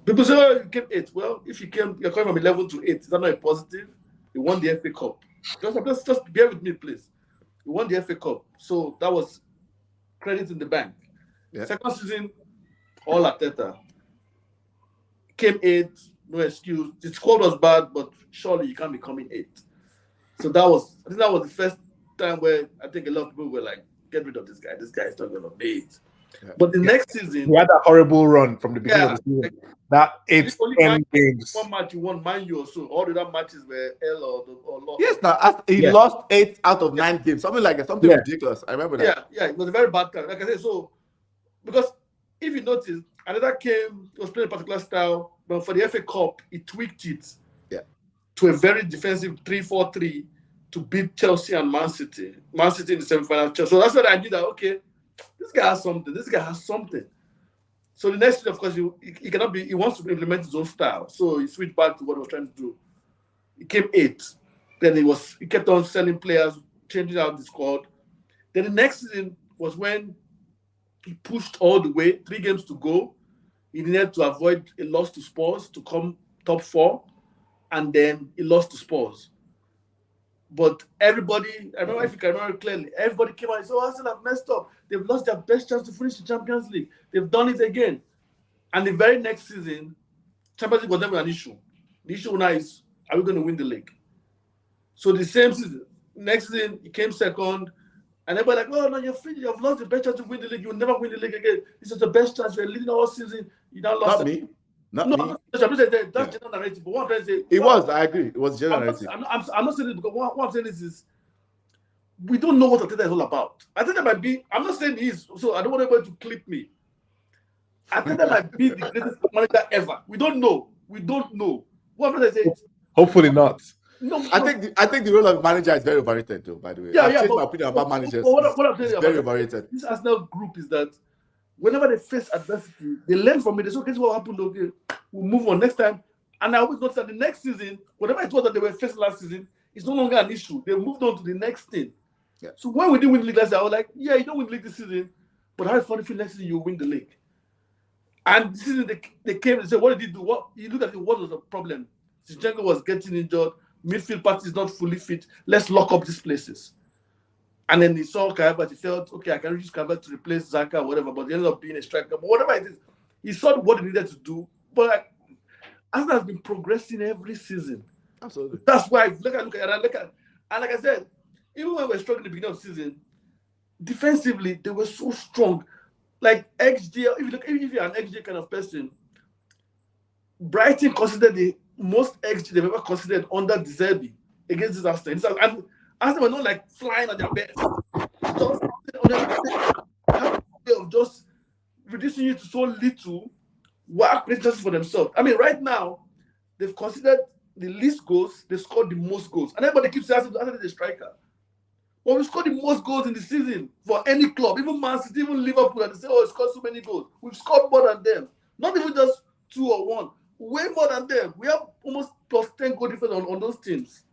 [SPEAKER 3] People say, you came 8th. Well, if you're coming from 11 to 8, is that not a positive? You won the FA Cup. Just bear with me, please. We won the FA Cup. So that was credit in the bank. Yeah. Second season, all Arteta. Came 8th, no excuse. The squad was bad, but surely you can't be coming 8th. So I think that was the first time where I think a lot of people were like, get rid of this guy. This guy is not going to be it. Yeah. But the next season,
[SPEAKER 2] we had that horrible run from the beginning of the season. That 8-10 games.
[SPEAKER 3] One match you won, Man U or so. All the other matches were L or lost.
[SPEAKER 1] Yes, now he lost 8 out of 9 games, something like that, something ridiculous. I remember that.
[SPEAKER 3] Yeah, it was a very bad time. Like I said, so because if you notice, another was playing a particular style, but for the FA Cup, he tweaked it to a very defensive 3-4-3 to beat Chelsea and Man City. Man City in the semi-final. So that's when I knew that, okay, this guy has something. So the next thing, of course, he cannot be, he wants to implement his own style. So he switched back to what he was trying to do. He came 8th. Then he kept on selling players, changing out the squad. Then the next season was when he pushed all the way, 3 games to go. He needed to avoid a loss to Spurs to come top 4. And then he lost to Spurs. But everybody, I remember, if you can remember clearly, everybody came out and said, Arsenal have messed up. They've lost their best chance to finish the Champions League. They've done it again. And the very next season, Champions League was never an issue. The issue now is, are we going to win the league? So the same season, next season, he came second. And everybody like, oh, no, you're finished. You've lost the best chance to win the league. You'll never win the league again. This is the best chance. You're leading all season. You now lost.
[SPEAKER 1] Not me.
[SPEAKER 3] Not me. That's general narrative. But what I'm trying to say,
[SPEAKER 1] it was. I agree. It was general narrative.
[SPEAKER 3] I'm not saying this because what I'm saying is we don't know what Arteta is all about. I think that might be. I'm not saying he is. So I don't want anybody to clip me. I think that might be the greatest manager ever. We don't know. What I'm trying to say is,
[SPEAKER 2] hopefully not.
[SPEAKER 1] No, I think the role of manager is very overrated, though. By the way, I've changed my opinion about managers.
[SPEAKER 3] What I'm saying
[SPEAKER 1] very overrated.
[SPEAKER 3] This Arsenal group is that whenever they face adversity, they learn from it. They say, okay, this is what happened. Okay, we'll move on next time. And I always notice that the next season, whatever it was that they were facing last season, it's no longer an issue. They moved on to the next thing. Yeah. So when we didn't win the league last year, I was like, yeah, you don't win the league this season, But how funny feel next season you win the league. And this season they came and said, what did he do? What you look at it, what was the problem? Zinchenko was getting injured, midfield party is not fully fit. Let's lock up these places. And then he saw Kaiva, he felt, okay, I can use Kaiva to replace Xhaka or whatever, but he ended up being a striker. But whatever it is, he saw what he needed to do. But like, Arsenal has been progressing every season.
[SPEAKER 1] Absolutely.
[SPEAKER 3] That's why I look at and like I said, even when we were struggling at the beginning of the season, defensively they were so strong. Like XG, if you're an XG kind of person, Brighton considered the most XG they've ever considered under De Zerbi against this Arsenal. And Arsenal were not like flying on their best. Just on their of just reducing you to so little while creating chances for themselves. I mean, right now, they've considered the least goals, they scored the most goals. And everybody keeps saying Arsenal is a striker. But we scored the most goals in the season for any club, even Man City, even Liverpool, and they say, oh, we scored so many goals. We've scored more than them. Not even just 2 or 1. Way more than them. We have almost plus 10 goal difference on those teams.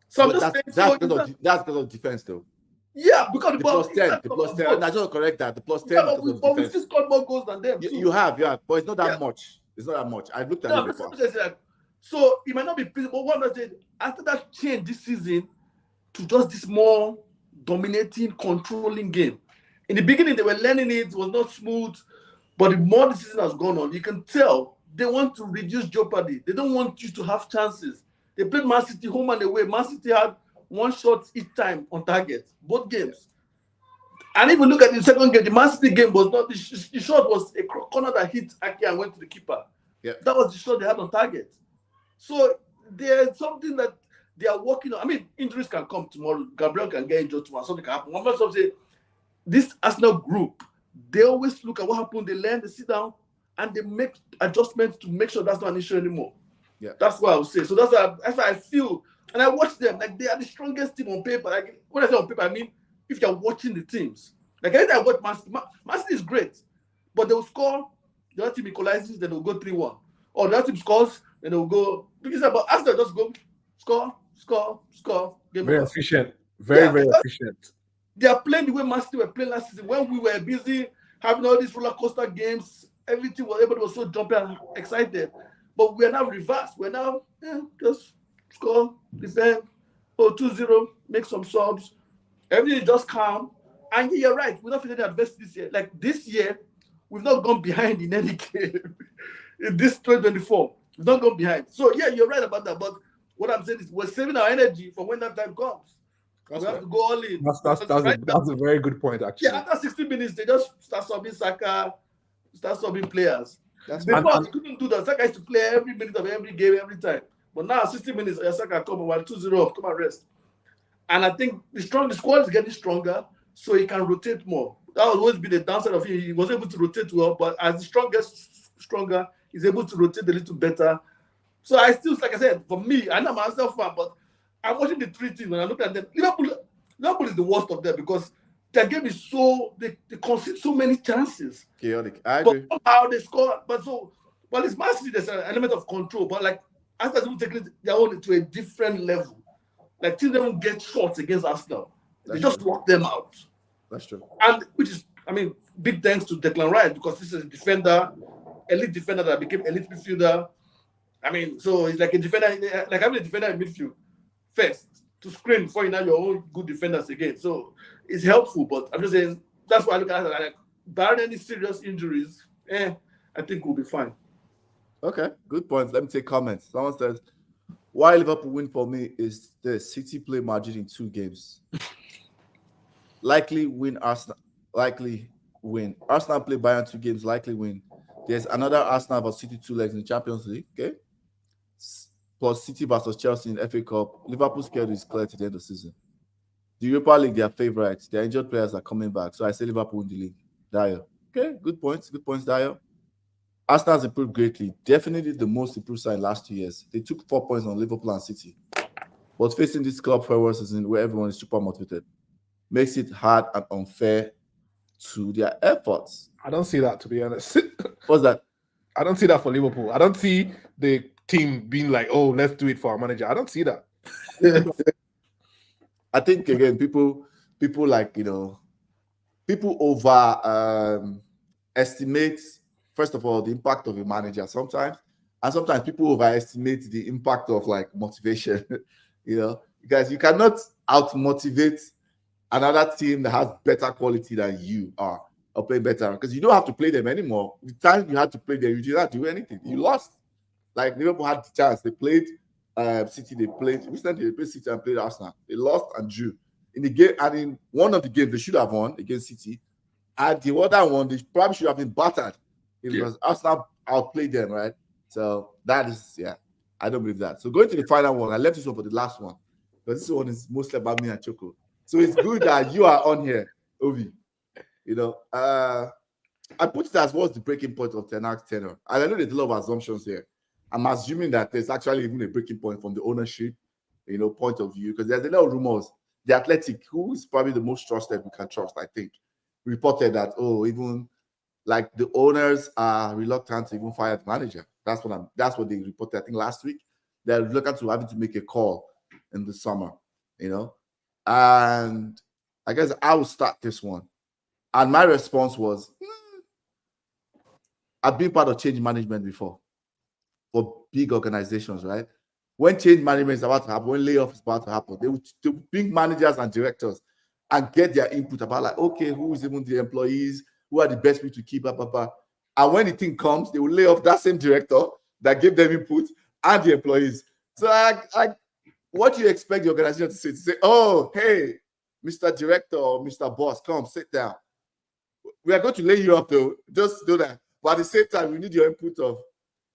[SPEAKER 3] So
[SPEAKER 1] But that's because of defense, though.
[SPEAKER 3] Yeah, because
[SPEAKER 1] The plus 10. I just correct that. The plus 10
[SPEAKER 3] yeah,
[SPEAKER 1] is because
[SPEAKER 3] but
[SPEAKER 1] of
[SPEAKER 3] we
[SPEAKER 1] defense.
[SPEAKER 3] still scored more goals than them.
[SPEAKER 1] You have, but it's not that
[SPEAKER 3] Yeah.
[SPEAKER 1] much. It's not that much. I looked at
[SPEAKER 3] No,
[SPEAKER 1] it before.
[SPEAKER 3] so it might not be pleasing, but what I'm saying, after that change this season to just this more dominating, controlling game. In the beginning, they were learning it was not smooth, but the more the season has gone on, you can tell they want to reduce jeopardy. They don't want you to have chances. They played Man City home and away. Man City had 1 shot each time on target, both games. And if you look at the second game, the Man City game was not the shot was a corner that hit Aki and went to the keeper.
[SPEAKER 1] Yeah.
[SPEAKER 3] That was the shot they had on target. So there's something that they are working on. I mean, injuries can come tomorrow. Gabriel can get injured tomorrow. Something can happen. One person say, this Arsenal group, they always look at what happened. They learn, they sit down, and they make adjustments to make sure that's not an issue anymore.
[SPEAKER 1] Yeah.
[SPEAKER 3] That's what I would say. So that's why I feel. And I watch them. Like, they are the strongest team on paper. Like, when I say on paper, I mean, if you're watching the teams. Like, every time I watch Man City is great. But they will score, the other team equalizes, then they'll go 3-1. Or the other team scores, then they'll go. Because about Arsenal just go, score.
[SPEAKER 2] Very efficient. Very efficient.
[SPEAKER 3] They are playing the way Man City were playing last season. When we were busy having all these roller coaster games, everybody was so jumpy and excited. But we are now reversed. We're now just score, defend, 2-0, make some subs. Everything is just calm. And you're right, we're not feeling the adversity this year. Like this year, we've not gone behind in any game. In this 2024, we've not gone behind. So yeah, you're right about that. But what I'm saying is we're saving our energy for when that time comes. We have to go all in.
[SPEAKER 2] That's a very good point, actually.
[SPEAKER 3] Yeah, after 60 minutes, they just start subbing Saka, start subbing players.
[SPEAKER 1] Before,
[SPEAKER 3] you couldn't do that. Saka used to play every minute of every game, every time. But now, 60 minutes, Saka come over 2-0 up, come and rest. And I think the squad is getting stronger, so he can rotate more. That will always be the downside of him. He was able to rotate well, but as the strong gets stronger, he's able to rotate a little better. So I still, like I said, for me, I know I'm a Arsenal fan, but I'm watching the 3 teams when I look at them. Liverpool is the worst of them because their game is so they concede so many chances.
[SPEAKER 1] Chaotic. I agree.
[SPEAKER 3] But how they score, but it's massively there's an element of control. But like Arsenal taking their own to a different level. Like teams don't get shots against Arsenal. They just lock them out.
[SPEAKER 1] That's true.
[SPEAKER 3] And which is, I mean, big thanks to Declan Rice because this is a defender, elite defender that became elite midfielder. I mean, so it's like a defender, like having a defender in midfield first to screen before you know your own good defenders again. So it's helpful, but I'm just saying that's why I look at it like barring any serious injuries, I think we'll be fine.
[SPEAKER 1] Okay, good points. Let me take comments. Someone says, why Liverpool win for me is the City play Madrid in 2 games. Likely win Arsenal. Likely win. Arsenal play Bayern 2 games. Likely win. There's another Arsenal versus City 2 legs in the Champions League. Okay. Plus City versus Chelsea in FA Cup. Liverpool's schedule is clear to the end of the season. The Europa League, they are favorites. Their injured players are coming back. So I say Liverpool in the league. Dio. Okay, good points. Good points, Dio. Arsenal has improved greatly. Definitely the most improved side last 2 years. They took 4 points on Liverpool and City. But facing this club forward season where everyone is super motivated makes it hard and unfair to their efforts.
[SPEAKER 2] I don't see that, to be honest.
[SPEAKER 1] What's that?
[SPEAKER 2] I don't see that for Liverpool. I don't see the team being like, oh, let's do it for our manager. I don't see that.
[SPEAKER 1] I think, again, people like, people over estimate, first of all, the impact of a manager sometimes, and sometimes people overestimate the impact of like motivation. Because you cannot out motivate another team that has better quality than you are or play better, because you don't have to play them anymore. The time you had to play them, you did not do anything. You lost. Like Liverpool had the chance. They played City. Recently they played City and played Arsenal. They lost and drew in the game. And in one of the games they should have won against City, and the other one they probably should have been battered because Arsenal outplayed them, right? So that is, I don't believe that. So going to the final one, I left this one for the last one because this one is mostly about me and Choco. So it's good that you are on here, Ovi. I put it as what's the breaking point of Ten Hag's tenure. And I know there's a lot of assumptions here. I'm assuming that there's actually even a breaking point from the ownership, point of view, because there's a lot of rumors. The Athletic, who is probably the most trusted we can trust, I think, reported that, even like the owners are reluctant to even fire the manager. That's what they reported, I think, last week. They're reluctant to having to make a call in the summer, And I guess I will start this one. And my response was, I've been part of change management before for big organizations, right? When change management is about to happen, when layoff is about to happen, they would bring managers and directors and get their input about like, okay, who is even the employees, who are the best people to keep, blah, blah, blah. And when the thing comes, they will lay off that same director that gave them input and the employees. So what do you expect the organization to say? To say, oh, hey, Mr. Director or Mr. Boss, come sit down. We are going to lay you off though. Just do that. But at the same time, we need your input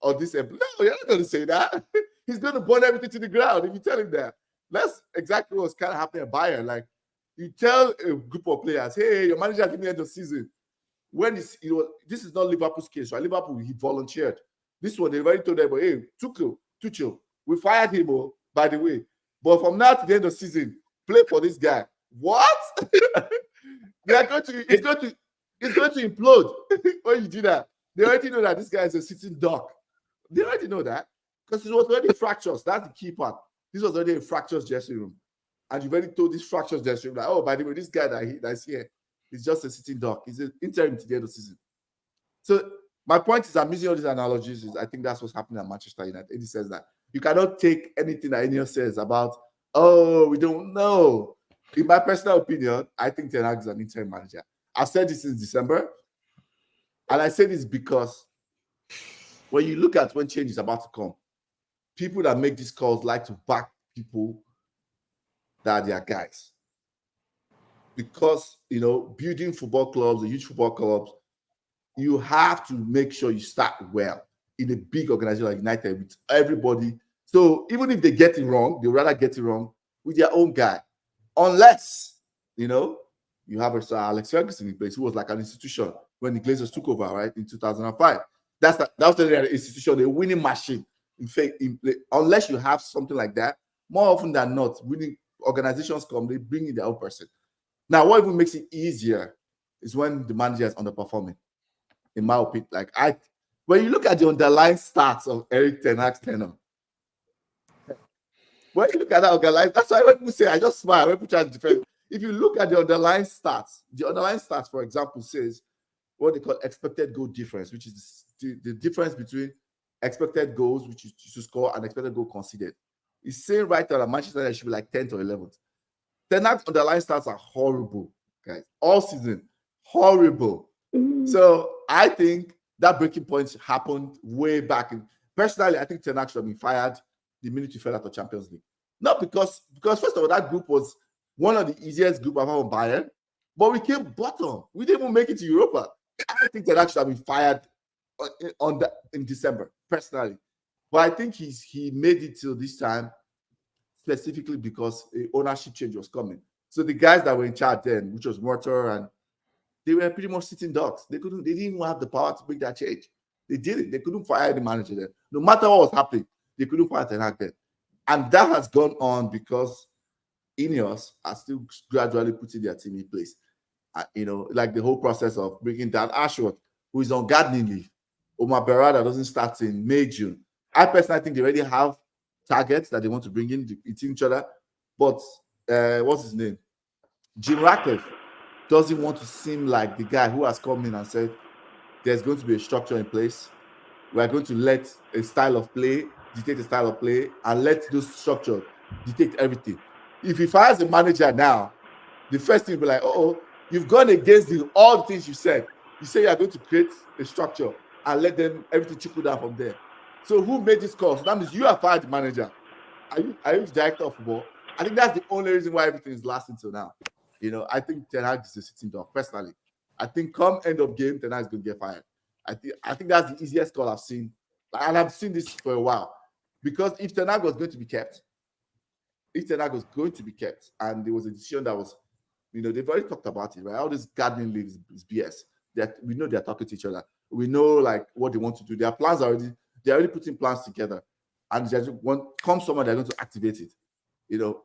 [SPEAKER 1] of this employee. No, you're not going to say that. He's going to burn everything to the ground if you tell him that. That's exactly what's kind of happening at Bayern. Like, you tell a group of players, hey, your manager at the end of the season, when this is not Liverpool's case, right? Liverpool, he volunteered. This one, they already told them, hey, Tuchel, we fired him, by the way. But from now to the end of the season, play for this guy. What? It's going to implode when you do that. They already know that this guy is a sitting duck. They already know that because it was already fractures. That's the key part. This was already a fractures dressing room. And you've already told this fractures dressing room, like, oh, by the way, this guy that's here is just a sitting duck. He's an interim to the end of the season. So my point is, I'm using all these analogies. I think that's what's happening at Manchester United. Eddie says that you cannot take anything that anyone says about, oh, we don't know. In my personal opinion, I think Ten Hag is an interim manager. I've said this since December. And I say this because when you look at when change is about to come, people that make these calls like to back people that are their guys. Because, building football clubs, the huge football clubs, you have to make sure you start well in a big organization like United with everybody. So even if they get it wrong, they rather get it wrong with their own guy. Unless, you have a Sir Alex Ferguson in place, who was like an institution when the Glazers took over, right, in 2005. That was the institution, a winning machine. In fact, unless you have something like that, more often than not, winning organizations come, they bring in their own person. Now, what even makes it easier is when the manager is underperforming, in my opinion. When you look at the underlying stats of Eric Ten Hag's tenure, when you look at that underlying, that's why when people say, I just smile when people try to defend. If you look at the underlying stats, for example, says what they call expected goal difference, which is the difference between expected goals, which is to score, and expected goal conceded. It's saying right now that Manchester United should be like 10th or 11th. Ten Hag's underlying stats are horrible, guys. All season, horrible. So I think that breaking point happened way back. Personally, I think Ten Hag should have been fired the minute you fell out of Champions League. Not because first of all, that group was one of the easiest group I've ever Bayern, but we came bottom. We didn't even make it to Europa. I think Ten Hag should have been fired in December, personally. But I think he made it till this time specifically because a ownership change was coming. So the guys that were in charge then, which was Mortar, and they were pretty much sitting ducks. They didn't even have the power to make that change. They did it. They couldn't fire the manager then. No matter what was happening, they couldn't fire Ten Hag then. And that has gone on because Ineos are still gradually putting their team in place. Like the whole process of bringing down Ashworth, who is on gardening leave. Omar Berrada doesn't start in May, June. I personally think they already have targets that they want to bring in each other. But what's his name? Jim Ratcliffe. doesn't want to seem like the guy who has come in and said there's going to be a structure in place. We are going to let a style of play dictate a style of play and let those structures dictate everything. If he fires a manager now, the first thing will be like, oh, you've gone against all the things you said. You say you are going to create a structure and let them everything trickle down from there. So who made this call? So that means you are fired the manager. Are you the director of football? I think that's the only reason why everything is lasting till now. I think Ten Hag is a sitting dog. Personally, I think come end of game, Ten Hag is going to get fired. I think that's the easiest call I've seen, and I've seen this for a while. Because if Ten Hag was going to be kept, and there was a decision that was, they've already talked about it, right? All this gardening leave is BS. That we know they're talking to each other. We know like what they want to do. Their plans they're already putting plans together, and comes someone they're going to activate it.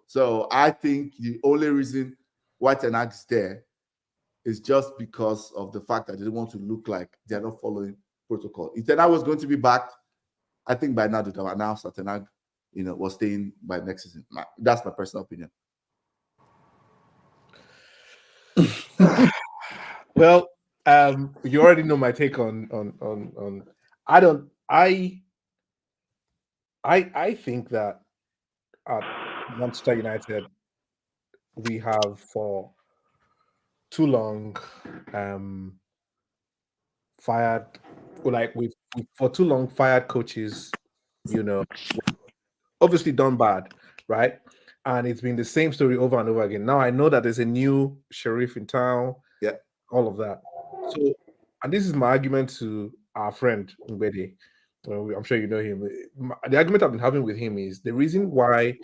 [SPEAKER 1] So I think the only reason why Ten Hag is there is just because of the fact that they don't want to look like they're not following protocol. If Ten Hag was going to be backed, I think by now they'd have announced that Ten Hag, was staying by next season. That's my personal opinion.
[SPEAKER 2] Well, you already know my take on I think that at Manchester United we have for too long fired coaches, obviously done bad, right? And it's been the same story over and over again. Now I know that there's a new sheriff in town, all of that. So, and this is my argument to our friend Mbede. I'm sure you know him. The argument I've been having with him is the reason why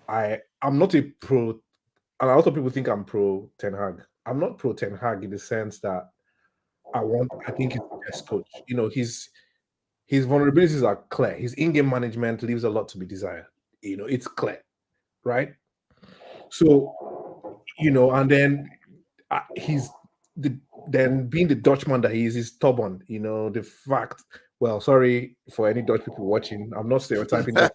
[SPEAKER 2] I'm not a pro, and a lot of people think I'm pro Ten Hag. I'm not pro Ten Hag in the sense that I think he's the best coach. His vulnerabilities are clear. His in-game management leaves a lot to be desired. It's clear, right? So, and then then being the Dutchman that he is, he's stubborn. The fact. Well, sorry for any Dutch people watching. I'm not stereotyping them.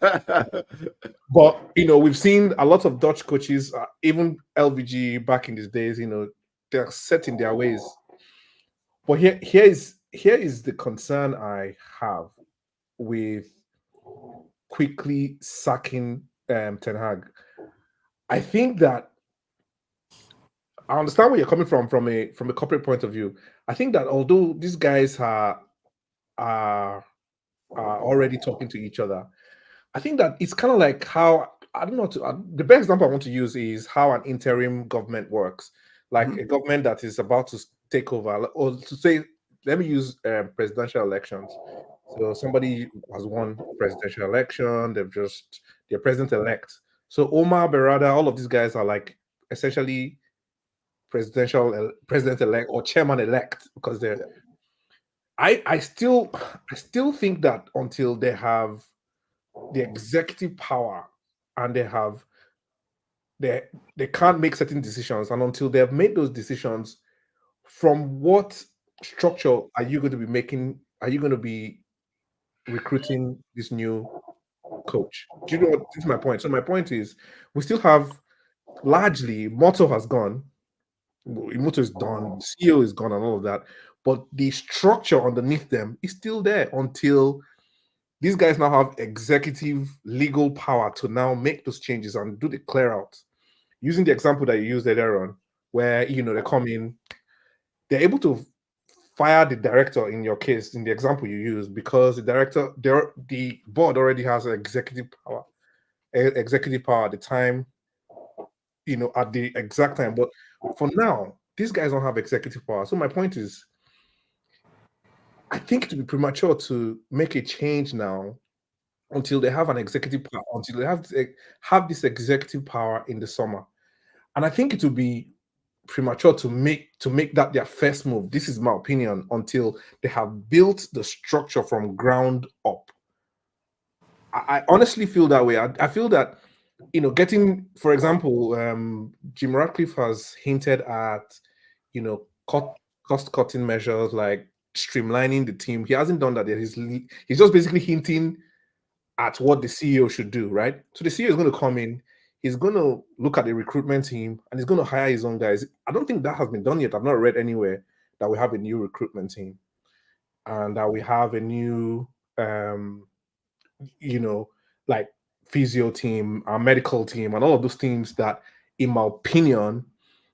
[SPEAKER 2] But, we've seen a lot of Dutch coaches, even LVG back in these days, they're set in their ways. But here is the concern I have with quickly sacking Ten Hag. I think that I understand where you're coming from a corporate point of view. I think that although these guys are already talking to each other, I think that it's kind of like how the best example I want to use is how an interim government works, like a government that is about to take over, or to say, let me use presidential elections. So somebody has won presidential election, they're president-elect. So Omar Berada, all of these guys are like essentially president-elect or chairman-elect, because they're. I still think that until they have the executive power and they can't make certain decisions, and until they have made those decisions, from what structure are you going to be making? Are you going to be recruiting this new coach? Do you know what? This is my point. So my point is, we still have largely Motto has gone, Motto is done, CEO is gone, and all of that. But the structure underneath them is still there until these guys now have executive legal power to now make those changes and do the clear out. Using the example that you used earlier on, where they come in, they're able to fire the director in your case, in the example you use, because the board already has executive power at the time, at the exact time. But for now, these guys don't have executive power. So my point is, I think it would be premature to make a change now until they have an executive power, until they have this executive power in the summer. And I think it would be premature to make that their first move. This is my opinion, until they have built the structure from ground up. I honestly feel that way. I feel that, getting, for example, Jim Ratcliffe has hinted at, cost-cutting measures like streamlining the team. He hasn't done that yet. He's just basically hinting at what the CEO should do, right? So the CEO is going to come in. he's going to look at the recruitment team and he's going to hire his own guys. I don't think that has been done yet. I've not read anywhere that we have a new recruitment team and that we have a new, like physio team, our medical team, and all of those teams that, in my opinion,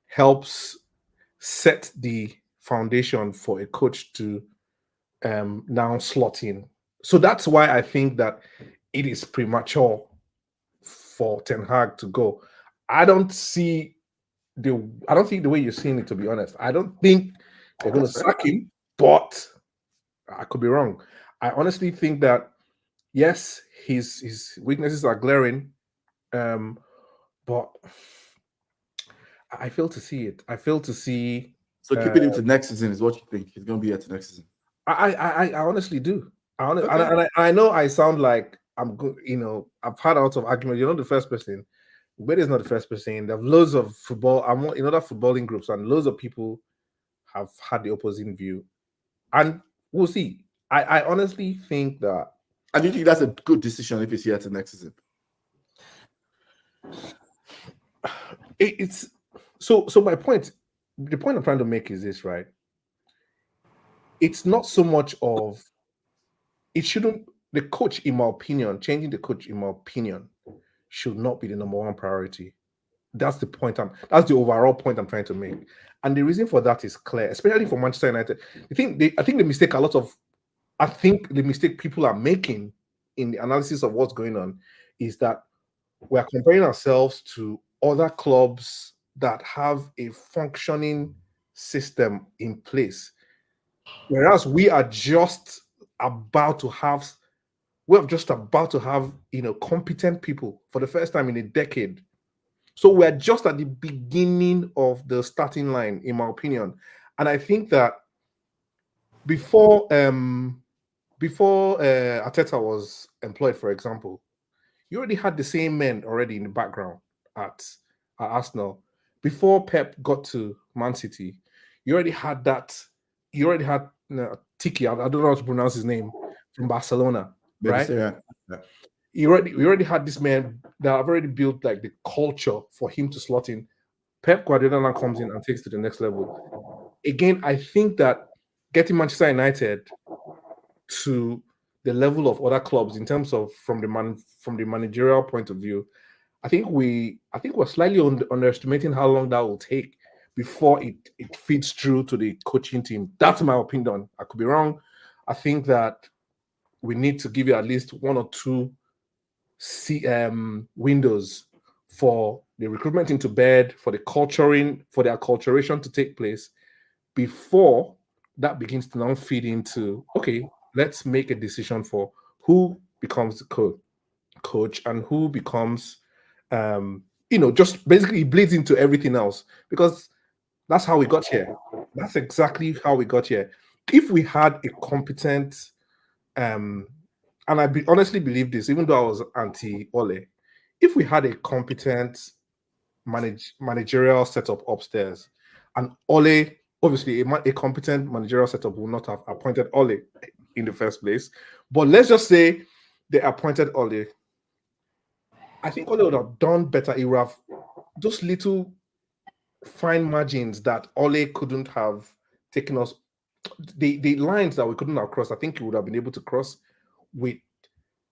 [SPEAKER 2] helps set the foundation for a coach to now slot in. So that's why I think that it is premature for Ten Hag to go. I don't think the way you're seeing it, to be honest. I don't think they're going to sack him, but I could be wrong. I honestly think that yes, his weaknesses are glaring, but I fail to see it. I fail to see.
[SPEAKER 1] So keeping him to next season is what you think he's going to be here to next season.
[SPEAKER 2] I honestly do. I know I sound like I'm good. I've had a lot of arguments. You're not the first person. Ubede is not the first person. There are loads of football. I'm in other footballing groups, and loads of people have had the opposing view. And we'll see. I honestly think that.
[SPEAKER 1] And you think that's a good decision if he's here to next season?
[SPEAKER 2] It's so my point. The point I'm trying to make is this, right? It's not so much of it shouldn't the coach, in my opinion, changing the coach, in my opinion, should not be the number one priority. That's the point. That's the overall point I'm trying to make. And the reason for that is clear, especially for Manchester United. I think the mistake people are making in the analysis of what's going on is that we are comparing ourselves to other clubs that have a functioning system in place, whereas we are just about to have competent people for the first time in a decade. So we're just at the beginning of the starting line, in my opinion. And I think that before Arteta was employed, for example, you already had the same men already in the background at Arsenal. Before Pep got to Man City, you already had that. You already had Tiki. I don't know how to pronounce his name, from Barcelona, right?
[SPEAKER 1] Yeah.
[SPEAKER 2] You already had this man that have already built like the culture for him to slot in. Pep Guardiola now comes in and takes to the next level. Again, I think that getting Manchester United to the level of other clubs in terms of from the managerial point of view, I think we're slightly underestimating how long that will take before it feeds through to the coaching team. That's my opinion. I could be wrong. I think that we need to give you at least one or two windows for the recruitment into bed, for the acculturation to take place before that begins to now feed into, okay, let's make a decision for who becomes the coach and who becomes, just basically bleeds into everything else, because that's how we got here. That's exactly how we got here. If we had a competent, and I honestly believe this, even though I was anti-Ole, if we had a competent managerial setup upstairs, and Ole, obviously a competent managerial setup will not have appointed Ole in the first place, but let's just say they appointed Ole, I think Ole would have done better. He would have those little fine margins that Ole couldn't have taken us, the lines that we couldn't have crossed. I think he would have been able to cross with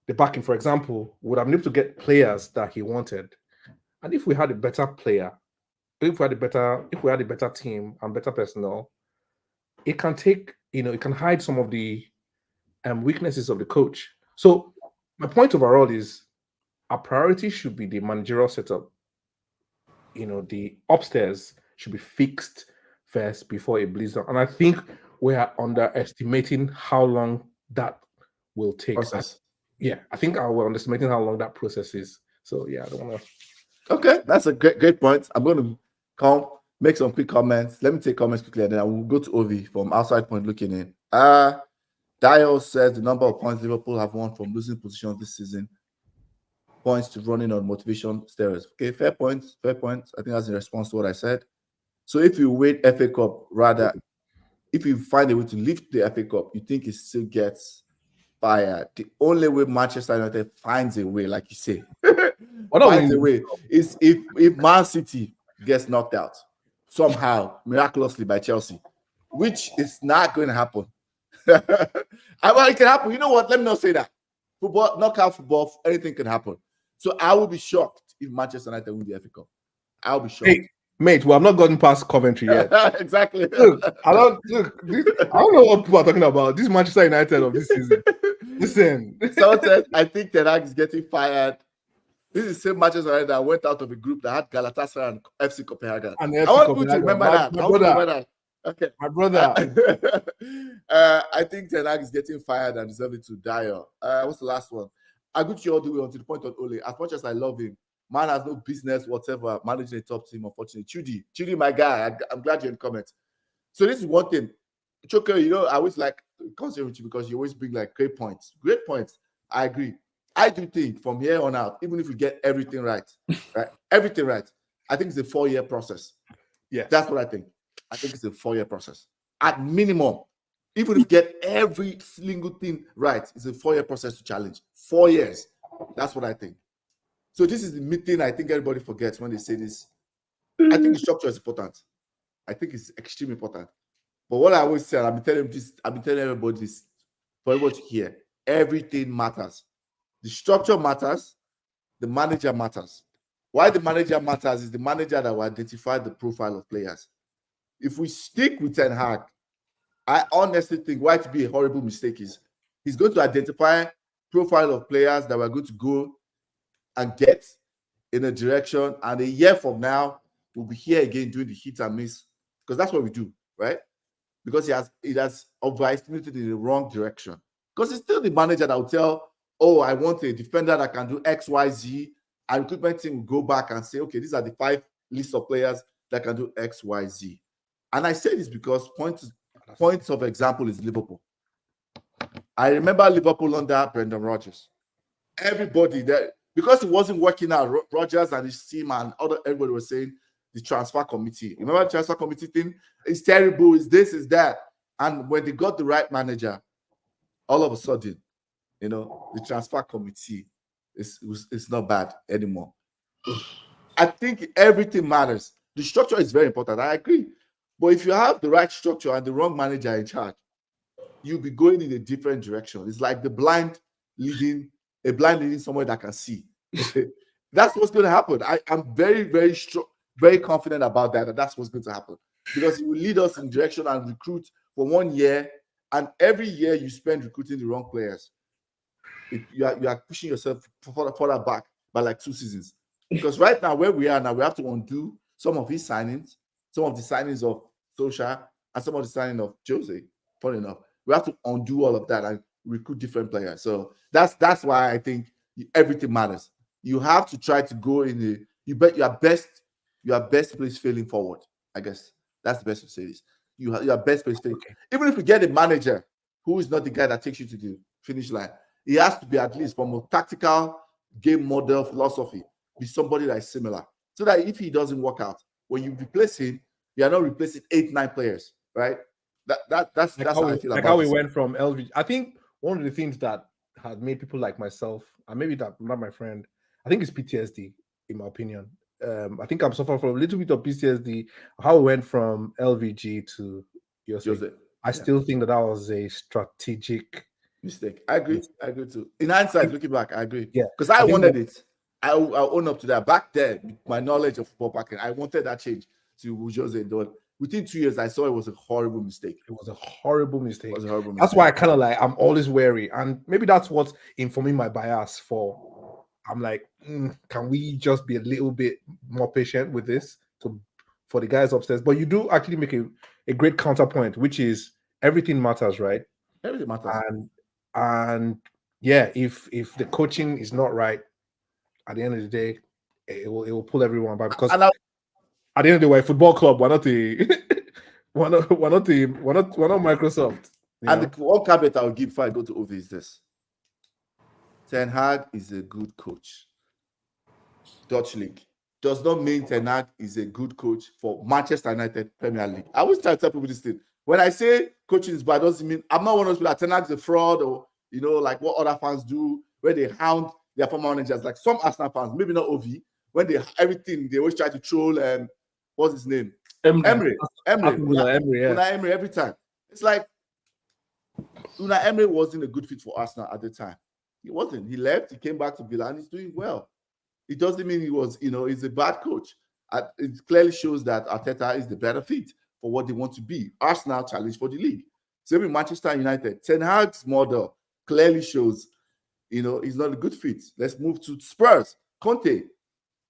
[SPEAKER 2] the backing. For example, would have been able to get players that he wanted. And if we had a better player, if we had a better team and better personnel, it can take, it can hide some of the weaknesses of the coach. So my point overall is our priority should be the managerial setup. The upstairs should be fixed first before it bleeds down. And I think we are underestimating how long that will take.
[SPEAKER 1] Process.
[SPEAKER 2] I think we're underestimating how long that process is. So I don't want to.
[SPEAKER 1] Okay, that's a great point. I'm going to make some quick comments. Let me take comments quickly, and then I will go to Ovi from outside point looking in. Dio says the number of points Liverpool have won from losing positions this season points to running on motivation steroids. Okay, fair points. I think that's in response to what I said. So if you win FA Cup, rather, if you find a way to lift the FA Cup, you think it still gets fired. The only way Manchester United finds a way, like you say,
[SPEAKER 2] What are
[SPEAKER 1] By
[SPEAKER 2] we-
[SPEAKER 1] the way, is if Man City gets knocked out somehow, miraculously by Chelsea, which is not going to happen. Well, it can happen. You know what? Let me not say that. Football, knockout football, anything can happen. So I will be shocked if Manchester United win the FA Cup. I'll be shocked.
[SPEAKER 2] Hey, mate, we have not gotten past Coventry yet.
[SPEAKER 1] Exactly.
[SPEAKER 2] Look, I don't know what people are talking about. This Manchester United of this season. Listen,
[SPEAKER 1] Someone said, I think Ten Hag is getting fired. This is the same Manchester United that went out of a group that had Galatasaray and FC Copenhagen.
[SPEAKER 2] and
[SPEAKER 1] I want people to remember that.
[SPEAKER 2] My
[SPEAKER 1] I want to
[SPEAKER 2] brother,
[SPEAKER 1] remember that. Okay.
[SPEAKER 2] my brother.
[SPEAKER 1] I think Ten Hag is getting fired and deserving to die. What's the last one? I go to all the way on to the point on Ole. As much as I love him, man has no business whatever managing a top team, unfortunately. Chudi, my guy, I'm glad you're in comments. So this is one thing. Choker, you know, I always like considering with you because you always bring like great points. Great points. I agree. I do think from here on out, even if we get everything right, everything right, I think it's a 4-year process.
[SPEAKER 2] Yeah,
[SPEAKER 1] That's what I think. I think it's a 4-year process. At minimum, even if you get every single thing right, it's a 4-year process to challenge. 4 years. That's what I think. So this is the thing I think everybody forgets when they say this. I think the structure is important. I think it's extremely important. But what I always say, I've been telling everybody this, for everybody to hear, everything matters. The structure matters. The manager matters. Why the manager matters is the manager that will identify the profile of players. If we stick with Ten Hag, I honestly think why it be a horrible mistake is he's going to identify profile of players that we're going to go and get in a direction, and a year from now we'll be here again doing the hit and miss, because that's what we do, right? Because he has overestimated in the wrong direction. Because it's still the manager that will tell, oh, I want a defender that can do X, Y, Z, and recruitment team will go back and say, okay, these are the 5 lists of players that can do X, Y, Z. And I say this because points of example is Liverpool. I remember Liverpool under Brendan Rodgers. Everybody there, because it wasn't working out, Rodgers and his team and everybody was saying the transfer committee. Remember the transfer committee thing? It's terrible, it's this, it's that. And when they got the right manager, all of a sudden, you know, the transfer committee is not bad anymore. I think everything matters. The structure is very important. I agree. But if you have the right structure and the wrong manager in charge, you'll be going in a different direction. It's like the blind leading somewhere that can see. That's what's going to happen. I'm very, very strong, very confident about that. That's what's going to happen. Because it will lead us in direction and recruit for 1 year. And every year you spend recruiting the wrong players, you are pushing yourself further back by like 2 seasons. Because right now, where we are now, we have to undo some of his signings, some of the signings of Solskjaer, and some of the signing of Jose. Funny enough, we have to undo all of that and recruit different players. So that's why I think everything matters. You have to try to go in the your best place failing forward. I guess that's the best to say this. Your best place failing. Okay. Even if you get a manager who is not the guy that takes you to the finish line, he has to be at least from a tactical game model philosophy, be somebody that is similar. So that if he doesn't work out, when you replace him, you are not replacing 8-9 players, right? That's how I feel about it.
[SPEAKER 2] Like how we went from LV. I think one of the things that had made people like myself, and maybe that not my friend, I think it's PTSD, in my opinion. I think I'm suffering from a little bit of PTSD. How we went from LVG to Jose. I still think that was a strategic
[SPEAKER 1] mistake. I agree. I agree too. In hindsight, looking back, I agree.
[SPEAKER 2] Yeah,
[SPEAKER 1] because I wanted it. I'll own up to that. Back then, with my knowledge of football packing, I wanted that change to Jose. Within 2 years, I saw it was a horrible mistake.
[SPEAKER 2] It was a horrible mistake. That's why I kind of like, I'm always wary. And maybe that's what's informing my bias for, I'm like, can we just be a little bit more patient with this for the guys upstairs? But you do actually make a great counterpoint, which is everything matters, right?
[SPEAKER 1] Everything matters.
[SPEAKER 2] And yeah, if the coaching is not right, at the end of the day, it will pull everyone back, because at the end of the day, we're a football club. We're not Microsoft.
[SPEAKER 1] And the one caveat I will give before I go to OV is this: Ten Hag is a good coach. Dutch League does not mean Ten Hag is a good coach for Manchester United Premier League. I always try to tell people this thing. When I say coaching is bad, doesn't mean I'm not one of those people that Ten Hag is a fraud, or like what other fans do, where they hound their former managers, like some Arsenal fans, maybe not Ovi, when they always try to troll what's his name? Emery. Unai Emery every time. It's like Unai Emery wasn't a good fit for Arsenal at the time. He wasn't. He left, he came back to Villa, and he's doing well. It doesn't mean he's a bad coach. It clearly shows that Arteta is the better fit for what they want to be. Arsenal challenge for the league. Same with Manchester United. Ten Hag's model clearly shows, he's not a good fit. Let's move to Spurs. Conte,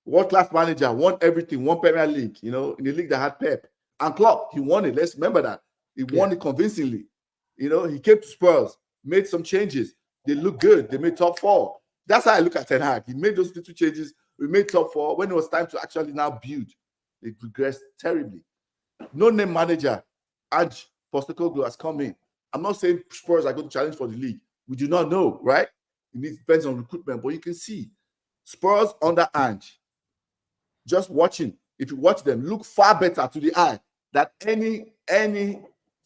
[SPEAKER 1] world-class manager, won everything, won Premier League, in the league that had Pep. And Klopp, he won it. Let's remember that. He won it convincingly. He came to Spurs, made some changes. They look good. They made top 4. That's how I look at Ten Hag. He made those little changes. We made top 4. When it was time to actually now build, it regressed terribly. No-name manager, Ange Postecoglou has come in. I'm not saying Spurs are going to challenge for the league. We do not know, right? It depends on recruitment, but you can see Spurs under Ange, just watching, if you watch them, look far better to the eye than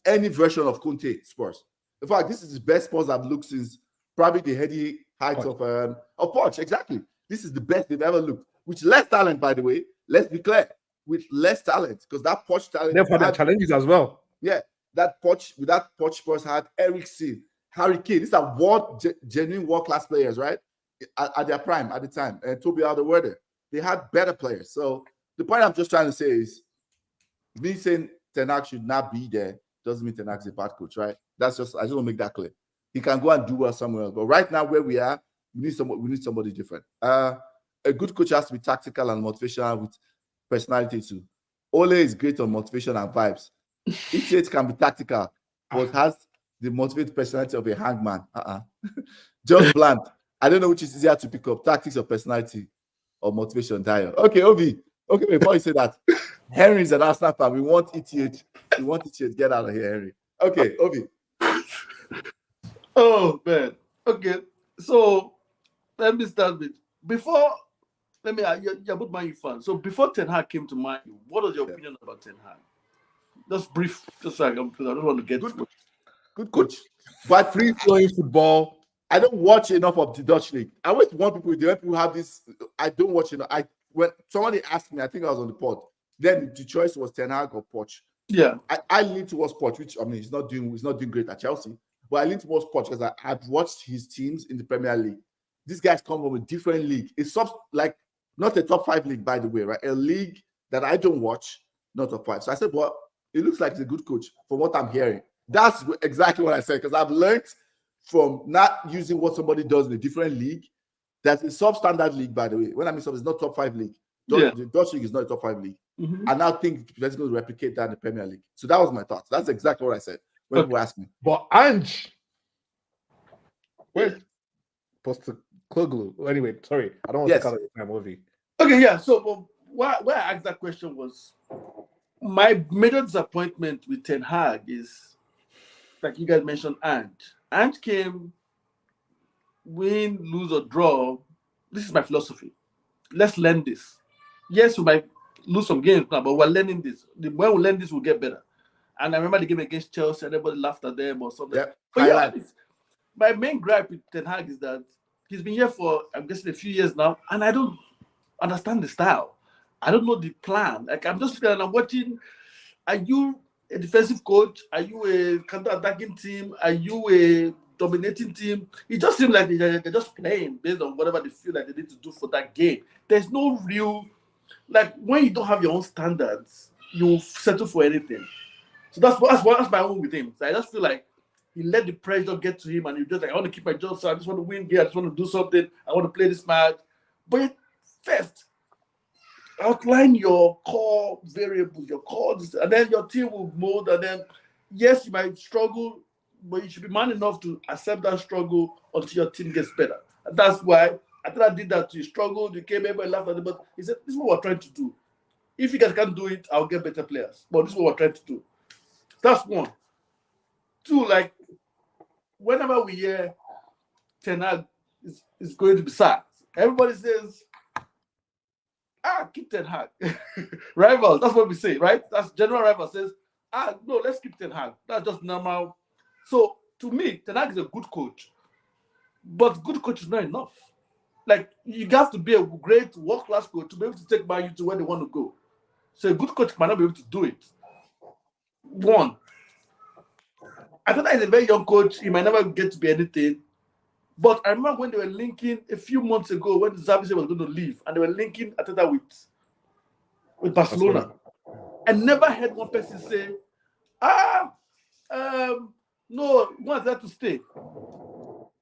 [SPEAKER 1] any version of Conte Spurs. In fact, this is the best Spurs I've looked since probably the heady heights of Poch. Exactly. This is the best they've ever looked. With less talent, by the way. Let's be clear. With less talent, because that Poch talent.
[SPEAKER 2] They've had challenges as well.
[SPEAKER 1] Yeah, that Poch Spurs had Eriksen, Harry Kane. These are genuine world-class players, right? At their prime at the time. And Toby Alderweireld. They had better players. So the point I'm just trying to say is, me saying Ten Hag should not be there doesn't mean Ten Hag's a bad coach, right? I just want to make that clear. He can go and do well somewhere else. But right now, where we are, we need somebody different. A good coach has to be tactical and motivational with personality too. Ole is great on motivation and vibes. Each can be tactical, but has the motivated personality of a hangman. Just bland. I don't know which is easier to pick up, tactics or personality or motivation. Dio. Okay, Obi. Okay, before you say that, Henry's an Arsenal fan. We want ETH. We want ETH. Get out of here, Henry. Okay, Obi.
[SPEAKER 3] Oh, man. Okay, so let me start with you're both Man U fans. So before Ten Hag came to Man U, what was your opinion about Ten Hag? Just brief, just so I don't want to get
[SPEAKER 1] good coach. But
[SPEAKER 2] Free flowing football.
[SPEAKER 1] I don't watch enough of the Dutch league. I always want people have this. I don't watch enough. When somebody asked me, I think I was on the pod. Then the choice was Ten Hag or Poch.
[SPEAKER 3] Yeah,
[SPEAKER 1] I lean towards Poch, which he's not doing great at Chelsea. But I lean towards Poch because I've watched his teams in the Premier League. These guys come from a different league. It's not a top 5 league, by the way, right? A league that I don't watch, not top 5. So I said, well, it looks like he's a good coach from what I'm hearing. That's exactly what I said, because I've learned from not using what somebody does in a different league. That's a substandard league, by the way. When I mean sub, it's not top 5 league. The Dutch league is not a top 5 league.
[SPEAKER 3] Mm-hmm.
[SPEAKER 1] I now think that's going to replicate that in the Premier League. So that was my thoughts. That's exactly what I said when people asked me.
[SPEAKER 2] But Ange, where's Postecoglou? Anyway, sorry, I don't want to cut your movie.
[SPEAKER 3] Okay, yeah. So why I asked that question was, my major disappointment with Ten Hag is, like you guys mentioned, Ange. Ange came, win, lose or draw. This is my philosophy. Let's learn this. Yes, we might lose some games now, but we're learning this. The more we learn this, we'll get better. And I remember the game against Chelsea, everybody laughed at them or something.
[SPEAKER 1] Yep.
[SPEAKER 3] But my main gripe with Ten Hag is that he's been here for, I'm guessing, a few years now, and I don't understand the style. I don't know the plan. Like, I'm just looking and I'm watching. Are you a defensive coach? Are you a counter-attacking team? Are you a dominating team? It just seems like they're just playing based on whatever they feel like they need to do for that game. There's no real, like, when you don't have your own standards, you settle for anything. So that's my own with him. So I just feel like he let the pressure get to him, and he just like, I want to keep my job, so I just want to win here. I just want to do something. I want to play this match. But first, outline your core variables, your core, and then your team will mold. And then, yes, you might struggle, but you should be man enough to accept that struggle until your team gets better. And that's why I thought I did that. You struggled, you came, everybody laughed at it, but he said, this is what we're trying to do. If you guys can't do it, I'll get better players. But this is what we're trying to do. That's one. Two, like, whenever we hear Ten Hag is going to be sacked, everybody says, keep Ten Hag. Rivals, that's what we say, right? That's general rival says, no, let's keep Ten Hag. That's just normal. So, to me, Ten Hag is a good coach. But good coach is not enough. like you have to be a great world-class coach to be able to take Man U to where they want to go. So a good coach might not be able to do it. One, I thought he's a very young coach. He might never get to be anything. But I remember when they were linking a few months ago when Xavi was going to leave, and they were linking Ateta with Barcelona. I never heard one person say, no, we want that to stay.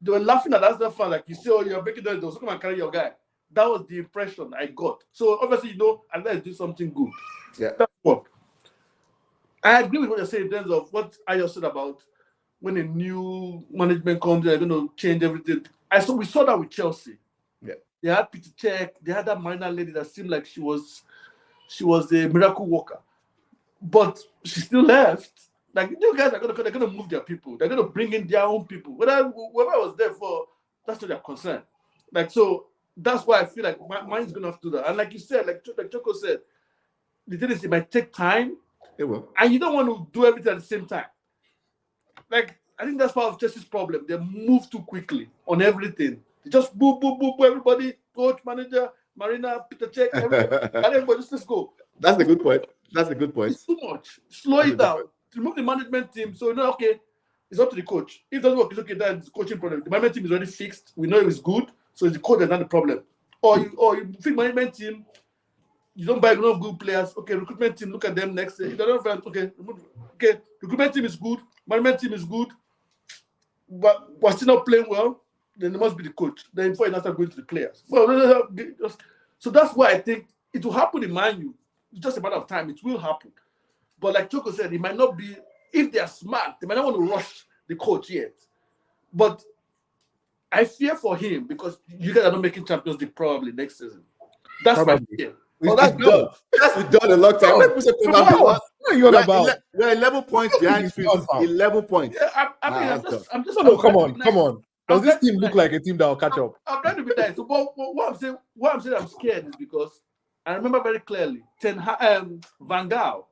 [SPEAKER 3] They were laughing at Arsenal fan, like, you say, oh, you're making noise, so come and carry your guy. That was the impression I got. So obviously, Ateta do something good.
[SPEAKER 1] Yeah.
[SPEAKER 3] That's what. I agree with what you're saying in terms of what I just said about when a new management comes, they're going to change everything. We saw that with Chelsea.
[SPEAKER 1] Yeah.
[SPEAKER 3] They had Peter Cech. They had that minor lady that seemed like she was a miracle worker. But she still left. Like, you guys they're gonna move their people. They're gonna bring in their own people. Whoever was there for, that's not their concern. Like, so that's why I feel like mine's gonna have to do that. And like you said, like Choco said, the thing is it might take time.
[SPEAKER 1] It will.
[SPEAKER 3] And you don't want to do everything at the same time. Like, I think that's part of Chelsea's problem. They move too quickly on everything. They just boom, everybody, coach, manager, Marina, Peter Cech, everybody, and everybody, let's go.
[SPEAKER 1] That's a good point. It's
[SPEAKER 3] too much. Slow it down. Remove the management team. So, okay, it's up to the coach. If it doesn't work, it's okay, that's the coaching problem. The management team is already fixed. We know it's good. So it's the coach that's not the problem. Or you fix management team, you don't buy enough good players. Okay, recruitment team, look at them next year. If they don't find, okay, recruitment team is good, management team is good, but we're still not playing well, then it must be the coach. Then before you start going to the players. Well, so that's why I think it will happen in Man U. It's just a matter of time. It will happen. But like Choco said, it might not be, if they are smart, they might not want to rush the coach yet. But I fear for him because you guys are not making Champions League probably next season. That's my fear.
[SPEAKER 1] Well, that's done. That's been done a long time.
[SPEAKER 2] What are you on about?
[SPEAKER 1] We're 11 points behind. 11 points.
[SPEAKER 3] Yeah, I'm just.
[SPEAKER 2] No, come on. Does this team look like a team that will catch up?
[SPEAKER 3] I'm trying to be nice. So, what I'm saying, I'm scared is because I remember very clearly Van Gaal,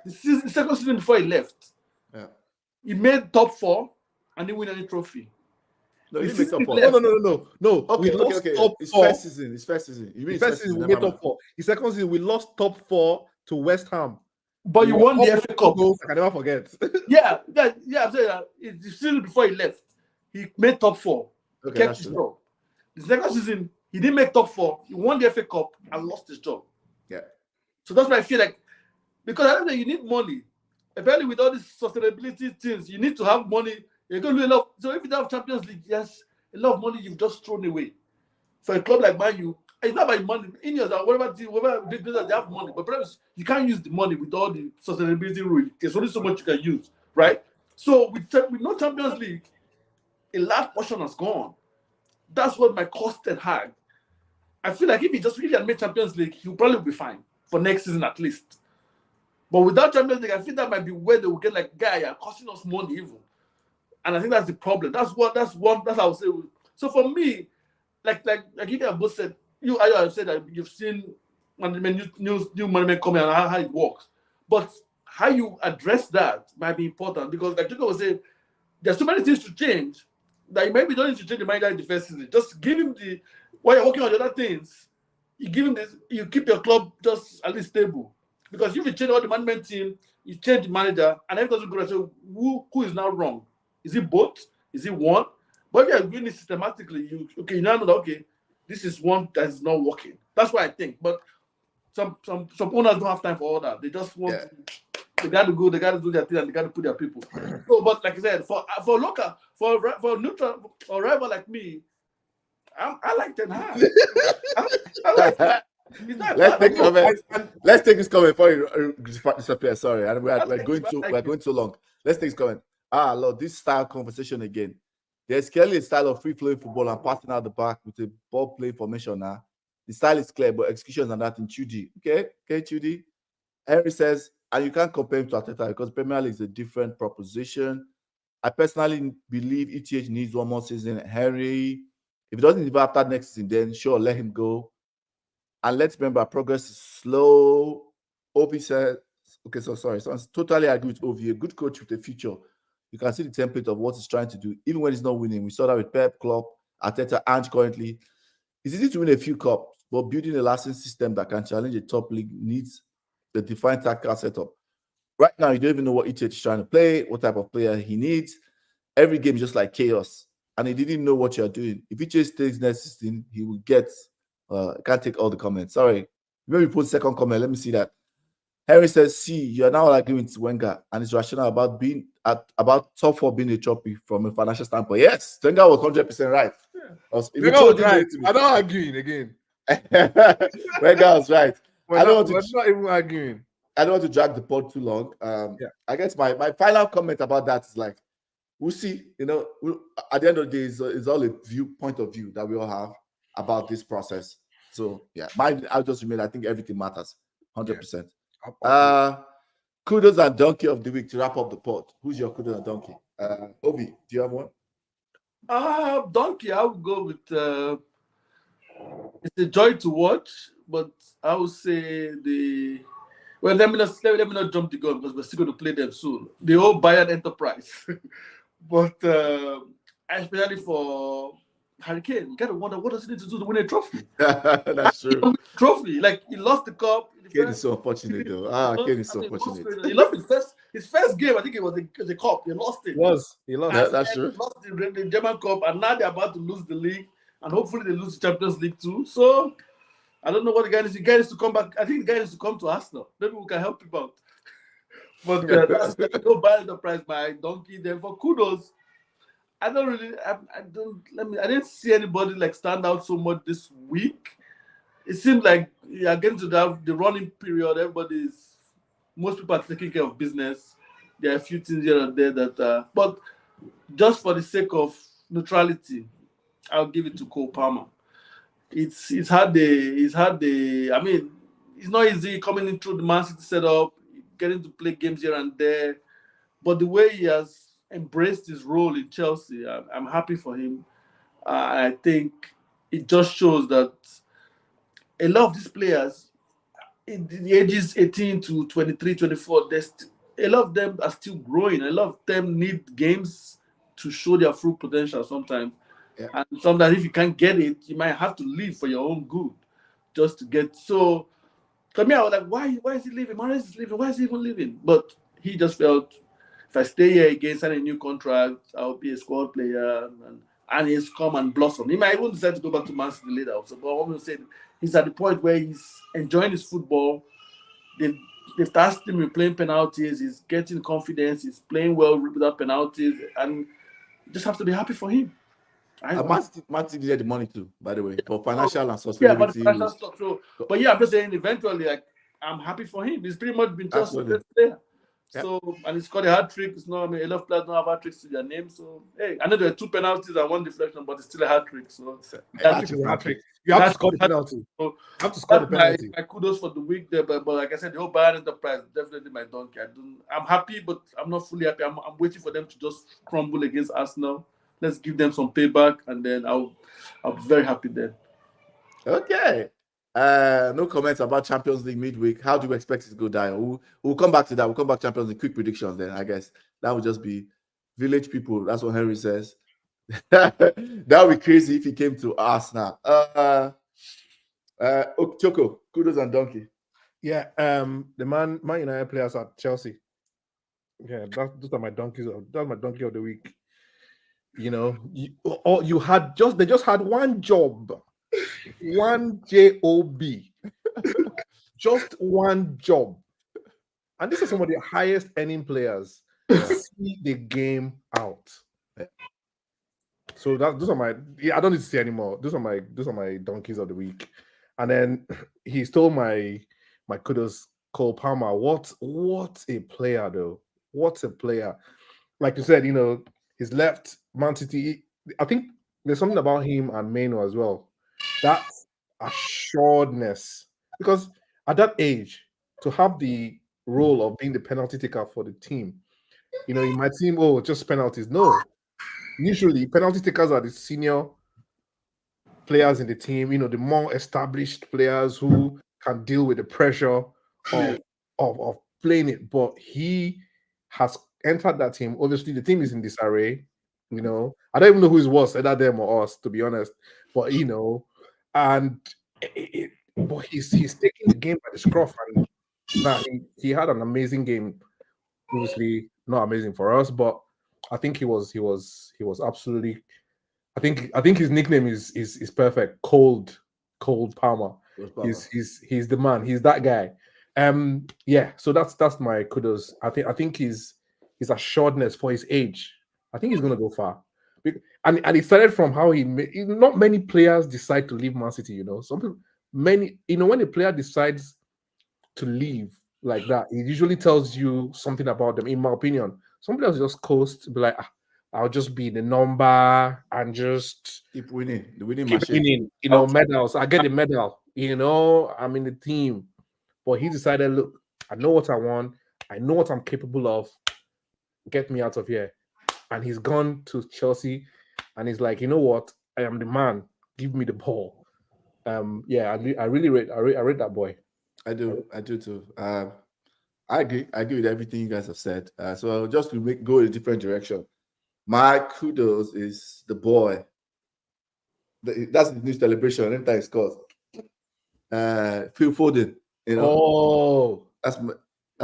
[SPEAKER 3] the second season before he left, he made top 4 and didn't win any trophy.
[SPEAKER 1] No, he made top 4.
[SPEAKER 2] No.
[SPEAKER 1] Okay. His first season. His first season,
[SPEAKER 2] we made top 4. His second season, we lost top 4 to West Ham.
[SPEAKER 3] But you won the FA Cup.
[SPEAKER 2] I can never forget.
[SPEAKER 3] Yeah. I'm saying that the season before he left, he made top 4.
[SPEAKER 1] Okay,
[SPEAKER 3] kept his job. The second season, he didn't make top 4. He won the FA Cup and lost his job.
[SPEAKER 1] Yeah.
[SPEAKER 3] So that's why I feel like, because I don't think you need money. Apparently, with all these sustainability things, you need to have money. You're going to do a lot. So if you don't have Champions League, yes, a lot of money you've just thrown away. For a club like Man U, it's not about money. Indians are whatever big business, they have money. But perhaps you can't use the money with all the sustainability rules. There's only so much you can use, right? So with no Champions League, a large portion has gone. That's what my cost Ten Hag. I feel like if he just really had made Champions League, he'll probably be fine for next season at least. But without Champions League, I feel that might be where they will get like, guy, you're costing us money even. And I think that's the problem. That's how I would say. So for me, like you guys both said, you have said that you've seen management, new management coming and how it works. But how you address that might be important because like Chico was saying, there's so many things to change that you maybe don't need to change the manager in the first season. Just give him while you're working on the other things, you give him this, you keep your club just at least stable. Because if you change all the management team, you change the manager, and everything doesn't go right. So who is now wrong? Is it both? Is it one? But if you're doing it systematically, you now know that okay, this is one that is not working. That's what I think. But some owners don't have time for all that. They just want they gotta go, they gotta do their thing, and they gotta put their people. So, but like I said, for neutral or rival like me, I like Ten Hag. I like that.
[SPEAKER 1] Let's take this comment before you disappear. Sorry, and we're going too long. Let's take this comment. Lord, this style conversation again. There's clearly a style of free-flowing football and passing out the back with a ball play formation now. The style is clear, but execution is not in Chudi. Okay, Chudi. Henry says, and you can't compare him to Arteta because Premier League is a different proposition. I personally believe ETH needs one more season. Henry, if he doesn't develop after next season, then sure, let him go. And let's remember, progress is slow. Ovi says, okay, so sorry. So I totally agree with Ovi. A good coach with a future. You can see the template of what he's trying to do, even when he's not winning. We saw that with Pep, Klopp, Arteta, and currently. It's easy to win a few cups, but building a lasting system that can challenge a top league needs the defined tactical setup. Right now, you don't even know what each is trying to play, what type of player he needs. Every game is just like chaos, and he didn't know what you're doing. If he just takes next season, he will get. Can't take all the comments. Sorry. Maybe put second comment. Let me see that. Henry says, "See, you are now agreeing with Wenger, and it's rational about being about top four being a trophy from a financial standpoint." Yes, Wenger was 100% right. If he told you
[SPEAKER 2] right.
[SPEAKER 1] to me,
[SPEAKER 2] I'm not arguing again.
[SPEAKER 1] Wenger was right.
[SPEAKER 2] We're not even arguing.
[SPEAKER 1] I don't want to drag the pod too long.
[SPEAKER 2] Yeah.
[SPEAKER 1] I guess my final comment about that is like, we'll see. At the end of the day, it's all a point of view that we all have about this process. So yeah, I'll just remain. I think everything matters, 100%. Kudos and Donkey of the week to wrap up the pod. Who's your Kudos and Donkey? Obi, do you have one?
[SPEAKER 3] Donkey, I would go with. It's a joy to watch, but I would say the. Well, let me not jump the gun because we're still going to play them soon. The whole Bayern enterprise, but especially for Harry Kane, you gotta wonder what does he need to do to win a trophy.
[SPEAKER 1] That's true.
[SPEAKER 3] Trophy, like he lost the cup.
[SPEAKER 1] Kane is so unfortunate though. Kane is so unfortunate.
[SPEAKER 3] He lost his first game. I think it was the cup. He lost it.
[SPEAKER 2] He lost.
[SPEAKER 1] That's true.
[SPEAKER 3] He lost the German Cup, and now they're about to lose the league, and hopefully they lose the Champions League too. So I don't know what the guy needs. The guy needs to come back. I think the guy needs to come to Arsenal. Maybe we can help him out. But that's no bad enterprise by Donkey. Then for Kudos, I didn't see anybody like stand out so much this week. It seemed like getting to the running period. Most people are taking care of business. There are a few things here and there that, but just for the sake of neutrality, I'll give it to Cole Palmer. It's hard. I mean, it's not easy coming in through the Man City setup, getting to play games here and there, but the way he has embraced his role in Chelsea, I'm happy for him. I think it just shows that a lot of these players in the ages 18 to 23, 24, a lot of them are still growing. A lot of them need games to show their full potential sometimes. Yeah. And sometimes if you can't get it, you might have to leave for your own good just to get. So, for me, I was like, why is he leaving? Mahrez is leaving. Why is he even leaving? But he just felt, if I stay here again, sign a new contract, I'll be a squad player. And he's come and blossom. He might even decide to go back to Man City later. Also. But I'm going to say he's at the point where he's enjoying his football. They've tasked him with playing penalties. He's getting confidence. He's playing well without penalties. And you just have to be happy for him.
[SPEAKER 1] Man City needed the money too, by the way, for financial and sustainability.
[SPEAKER 3] Yeah, but financial stuff. But yeah, I'm just saying eventually, like, I'm happy for him. He's pretty much been just a player. Yep. So, and he's got a hat trick. It's not, a lot of players don't have hat tricks to their name. So, hey, I know there are 2 penalties and 1 deflection, but it's still a hat trick. So,
[SPEAKER 2] hat trick. You have to score the penalty. So, you have to score the penalty.
[SPEAKER 3] My kudos for the week there, but like I said, the whole Bayern enterprise definitely my donkey. I'm happy, but I'm not fully happy. I'm waiting for them to just crumble against Arsenal. Let's give them some payback, and then I'll be very happy then.
[SPEAKER 1] Okay. No comments about Champions League midweek. How do you expect it to go down? We'll come back to that. We'll come back to Champions League quick predictions then, I guess. That would just be village people. That's what Henry says. That would be crazy if he came to Arsenal. Choco, Kudos and Donkey.
[SPEAKER 2] Yeah, the Man United players at Chelsea. Yeah, those are my donkeys. That's my donkey of the week. You know, they just had one job. One job, just one job, and this is some of the highest earning players. See the game out. So those are my. I don't need to say anymore. Those are my donkeys of the week. And then he stole my kudos. Cole Palmer. What a player though. What a player. Like you said, he's left Man City. I think there's something about him and Maino as well. That assuredness, because at that age, to have the role of being the penalty taker for the team, it might seem, just penalties. No, usually penalty takers are the senior players in the team. The more established players who can deal with the pressure of playing it. But he has entered that team. Obviously, the team is in disarray. I don't even know who is worse, either them or us, to be honest. But and but he's taking the game by the scruff, and now he had an amazing game. Obviously, not amazing for us, but I think he was absolutely. I think his nickname is perfect. Cold Palmer. He's the man. He's that guy. Yeah. So that's my kudos. I think his assuredness for his age. I think he's gonna go far. And it started from how not many players decide to leave Man City. You know, some people, many. You know, when a player decides to leave like that, it usually tells you something about them. In my opinion, some players just coast, be like, I'll just be the number and just
[SPEAKER 1] keep winning, the winning
[SPEAKER 2] keep
[SPEAKER 1] machine.
[SPEAKER 2] winning. You know, medals. I get the medal. You know, I'm in the team. But he decided, look, I know what I want. I know what I'm capable of. Get me out of here. And he's gone to Chelsea, and he's like, you know what? I am the man. Give me the ball. Yeah, I really rate that boy.
[SPEAKER 1] I do too. I agree with everything you guys have said. So just to go in a different direction, my kudos is the boy. That's the new celebration. Anytime he scores, Phil Foden. You know, that's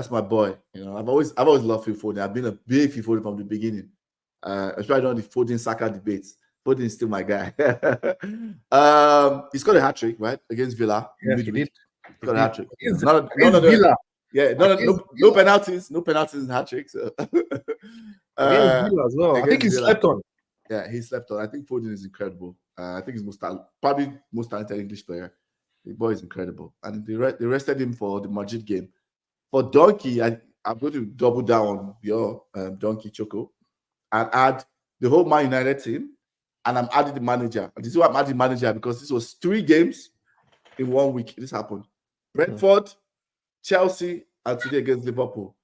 [SPEAKER 1] my boy. You know, I've always loved Phil Foden. I've been a big Phil Foden from the beginning. Especially on the Foden Saka debates. Foden is still my guy. He's got a hat trick, right, against Villa.
[SPEAKER 2] Yeah, he did.
[SPEAKER 1] He got a hat trick.
[SPEAKER 2] Villa.
[SPEAKER 1] Yeah, no penalties, in hat trick. So.
[SPEAKER 2] Villa as well. I think he slept on.
[SPEAKER 1] Yeah, he slept on. I think Foden is incredible. I think he's probably most talented English player. The boy is incredible, and they rested him for the Madrid game. For Donkey, I'm going to double down on your Donkey Choco and add the whole Man United team, and I'm adding the manager. And this is why I'm adding manager, because this was 3 games in 1 week. This happened. Brentford, Chelsea, and today against Liverpool.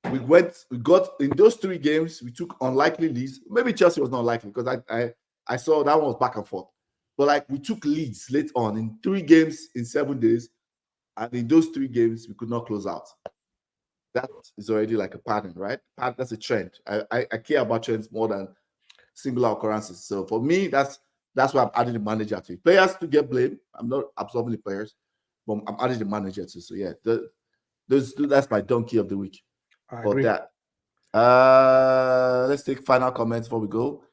[SPEAKER 1] We got in those 3 games, we took unlikely leads. Maybe Chelsea was not likely, because I saw that one was back and forth. But like, we took leads late on in 3 games in 7 days, and in those 3 games, we could not close out. That is already like a pattern, right? That's a trend. I care about trends more than singular occurrences. So for me, that's why I'm adding the manager to it. Players to get blamed. I'm not absolving the players, but I'm adding the manager too. So yeah, that's my donkey of the week. For that. Let's take final comments before we go.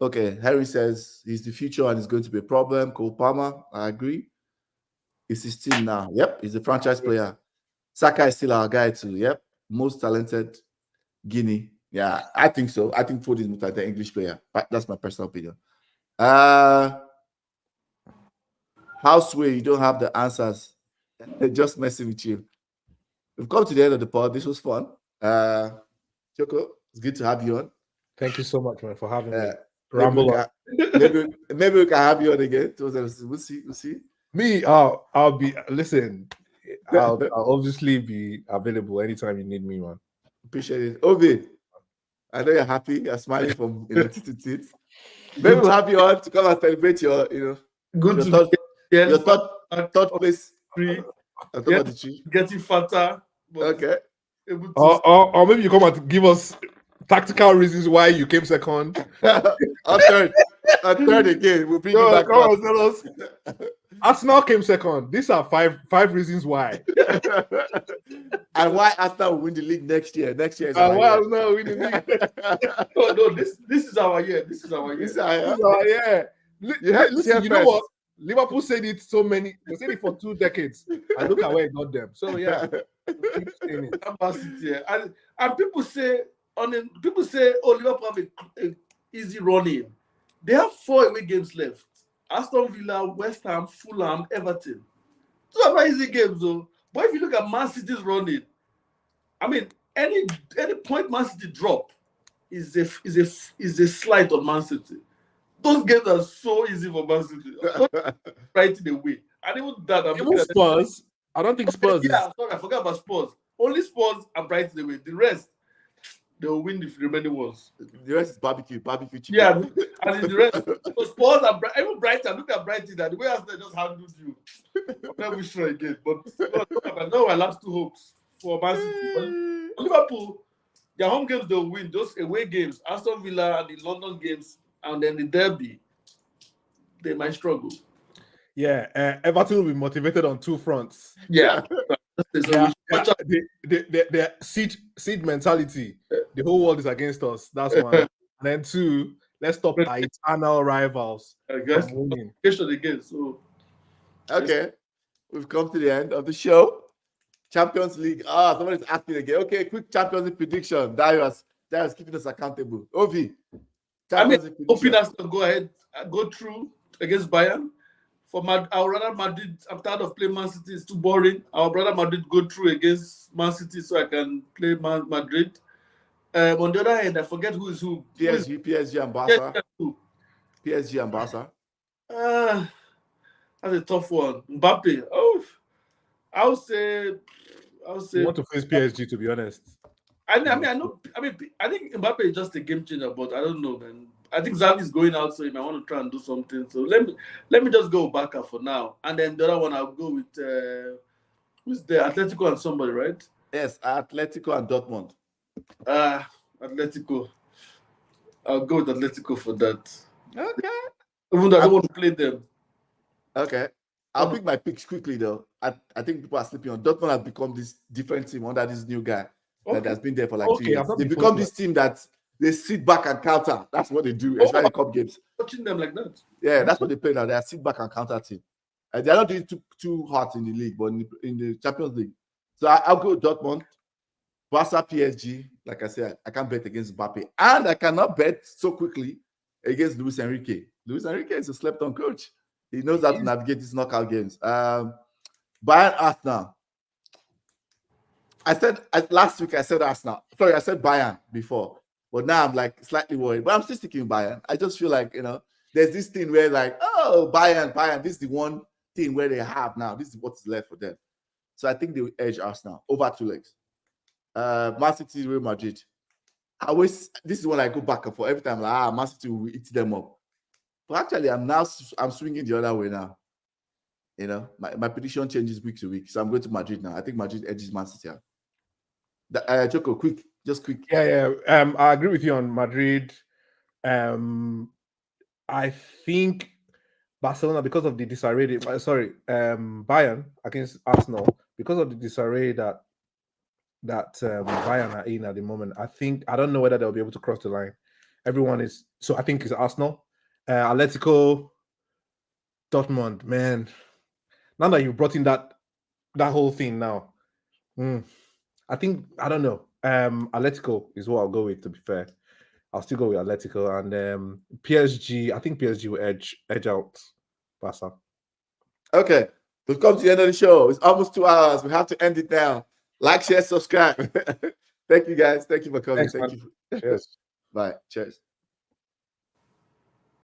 [SPEAKER 1] Okay, Harry says he's the future and it's going to be a problem. Cole Palmer, I agree. It's his team now. Yep, he's a franchise player. Saka is still our guy too. Yep, most talented Guinea. Yeah, I think so. I think Foden is most talented English player. That's my personal opinion. Houseway, you don't have the answers. Just messing with you. We've come to the end of the pod. This was fun. Choco, it's good to have you on.
[SPEAKER 2] Thank you so much, man, for having me.
[SPEAKER 1] Maybe we can have you on again. We'll see.
[SPEAKER 2] Me, I'll be. Listen, I'll obviously be available anytime you need me, man.
[SPEAKER 1] Appreciate it. Obi, I know you're happy. You're smiling from tit to tit. Maybe we'll have you on to come and celebrate your, your third place.
[SPEAKER 3] Getting fatter.
[SPEAKER 1] Okay.
[SPEAKER 2] Or maybe you come and give us tactical reasons why you came second.
[SPEAKER 1] third again. We'll bring you back.
[SPEAKER 2] Come on, tell us. Arsenal came second. These are five reasons why.
[SPEAKER 1] And why Arsenal will win the league next year. Next year is
[SPEAKER 2] why Arsenal will win the league.
[SPEAKER 3] No, this is our year. This is our year.
[SPEAKER 2] Listen, you know what? Liverpool said it they said it for 2 decades. And look at where it got them. So yeah.
[SPEAKER 3] And people say, oh, Liverpool have a easy running. They have 4 away games left. Aston Villa, West Ham, Fulham, Everton. Those are not easy games, though. But if you look at Man City's running, I mean, any point Man City drop is a slight on Man City. Those games are so easy for Man City. Right in the way. And even that,
[SPEAKER 2] even Spurs. I don't think Spurs.
[SPEAKER 3] Yeah, sorry, I forgot about Spurs. Only Spurs are bright in the way. The rest, they will win the remaining ones.
[SPEAKER 1] The rest is barbecue chicken.
[SPEAKER 3] Yeah, and the rest, so Spurs are even Brighton. Look at Brighton. That the way Arsenal just handled you. I'm not sure again, but no, I lost 2 hopes for Man City. But Liverpool, their home games they'll win. Those away games, Aston Villa and the London games, and then the derby, they might struggle.
[SPEAKER 2] Yeah, Everton will be motivated on two fronts.
[SPEAKER 3] Yeah. So watch out.
[SPEAKER 2] The seed mentality. The whole world is against us. That's one. And then two, let's stop our eternal rivals
[SPEAKER 3] I guess
[SPEAKER 2] from winning.
[SPEAKER 3] again. So
[SPEAKER 1] Okay, we've come to the end of the show. Champions League. Somebody's asking again. Okay, quick Champions League prediction. Darius keeping us accountable. Ovi.
[SPEAKER 3] Champions League prediction. Hoping us to go ahead, go through against Bayern. Our brother Madrid, I'm tired of playing Man City. It's too boring. Our brother Madrid go through against Man City so I can play Madrid. On the other hand, I forget who is who.
[SPEAKER 1] PSG and Barca. PSG and Barca.
[SPEAKER 3] That's a tough one. Mbappe. Oh, I would say.
[SPEAKER 2] You want to face PSG, to be honest.
[SPEAKER 3] I think Mbappe is just a game changer, but I don't know, man. I think Xavi is going out, so he might want to try and do something. So let me just go Barca for now, and then the other one I'll go with who's the Atletico and somebody, right?
[SPEAKER 1] Yes, Atletico and Dortmund.
[SPEAKER 3] Atletico. I'll go with Atletico for that.
[SPEAKER 1] Okay.
[SPEAKER 3] Even though I don't want to play them.
[SPEAKER 1] Okay. I'll pick my picks quickly though. I think people are sleeping on. Dortmund has become this different team under this new guy that has been there for like 2 years. They become this team that they sit back and counter. That's what they do, especially in cup games.
[SPEAKER 3] Watching them like that.
[SPEAKER 1] Yeah, that's what they play now. They are sit back and counter team. They're not doing too hot in the league, but in the Champions League. So I'll go Dortmund, Barca, PSG. Like I said, I can't bet against Mbappe, and I cannot bet so quickly against Luis Enrique. Luis Enrique is a slept-on coach. He knows how to navigate these knockout games. Bayern Arsenal. Last week I said Arsenal. Sorry, I said Bayern before, but now I'm like slightly worried. But I'm still sticking Bayern. I just feel like there's this thing where like, oh, Bayern. This is the one thing where they have now. This is what's left for them. So I think they will edge Arsenal over 2 legs. Man City, Real Madrid. This is when I go back and forth every time. Like, Man City will eat them up. But actually, I'm swinging the other way now. My prediction changes week to week. So I'm going to Madrid now. I think Madrid edges Man City. Choco, quick.
[SPEAKER 2] Yeah. I agree with you on Madrid. I think Barcelona, because of the disarray. Bayern against Arsenal, because of the disarray that Bayern are in at the moment. I don't know whether they'll be able to cross the line. Everyone is. So I think it's Arsenal. Atletico, Dortmund, man. Now that you've brought in that whole thing now, I don't know. Atletico is what I'll go with. To be fair, I'll still go with Atletico and PSG. I think PSG will edge out Barca.
[SPEAKER 1] Okay, we've come to the end of the show. It's almost 2 hours. We have to end it now. Like, share, subscribe. Thank you, guys. Thank you for coming.
[SPEAKER 2] Thanks,
[SPEAKER 1] Thank you.
[SPEAKER 2] Cheers.
[SPEAKER 1] Bye. Cheers.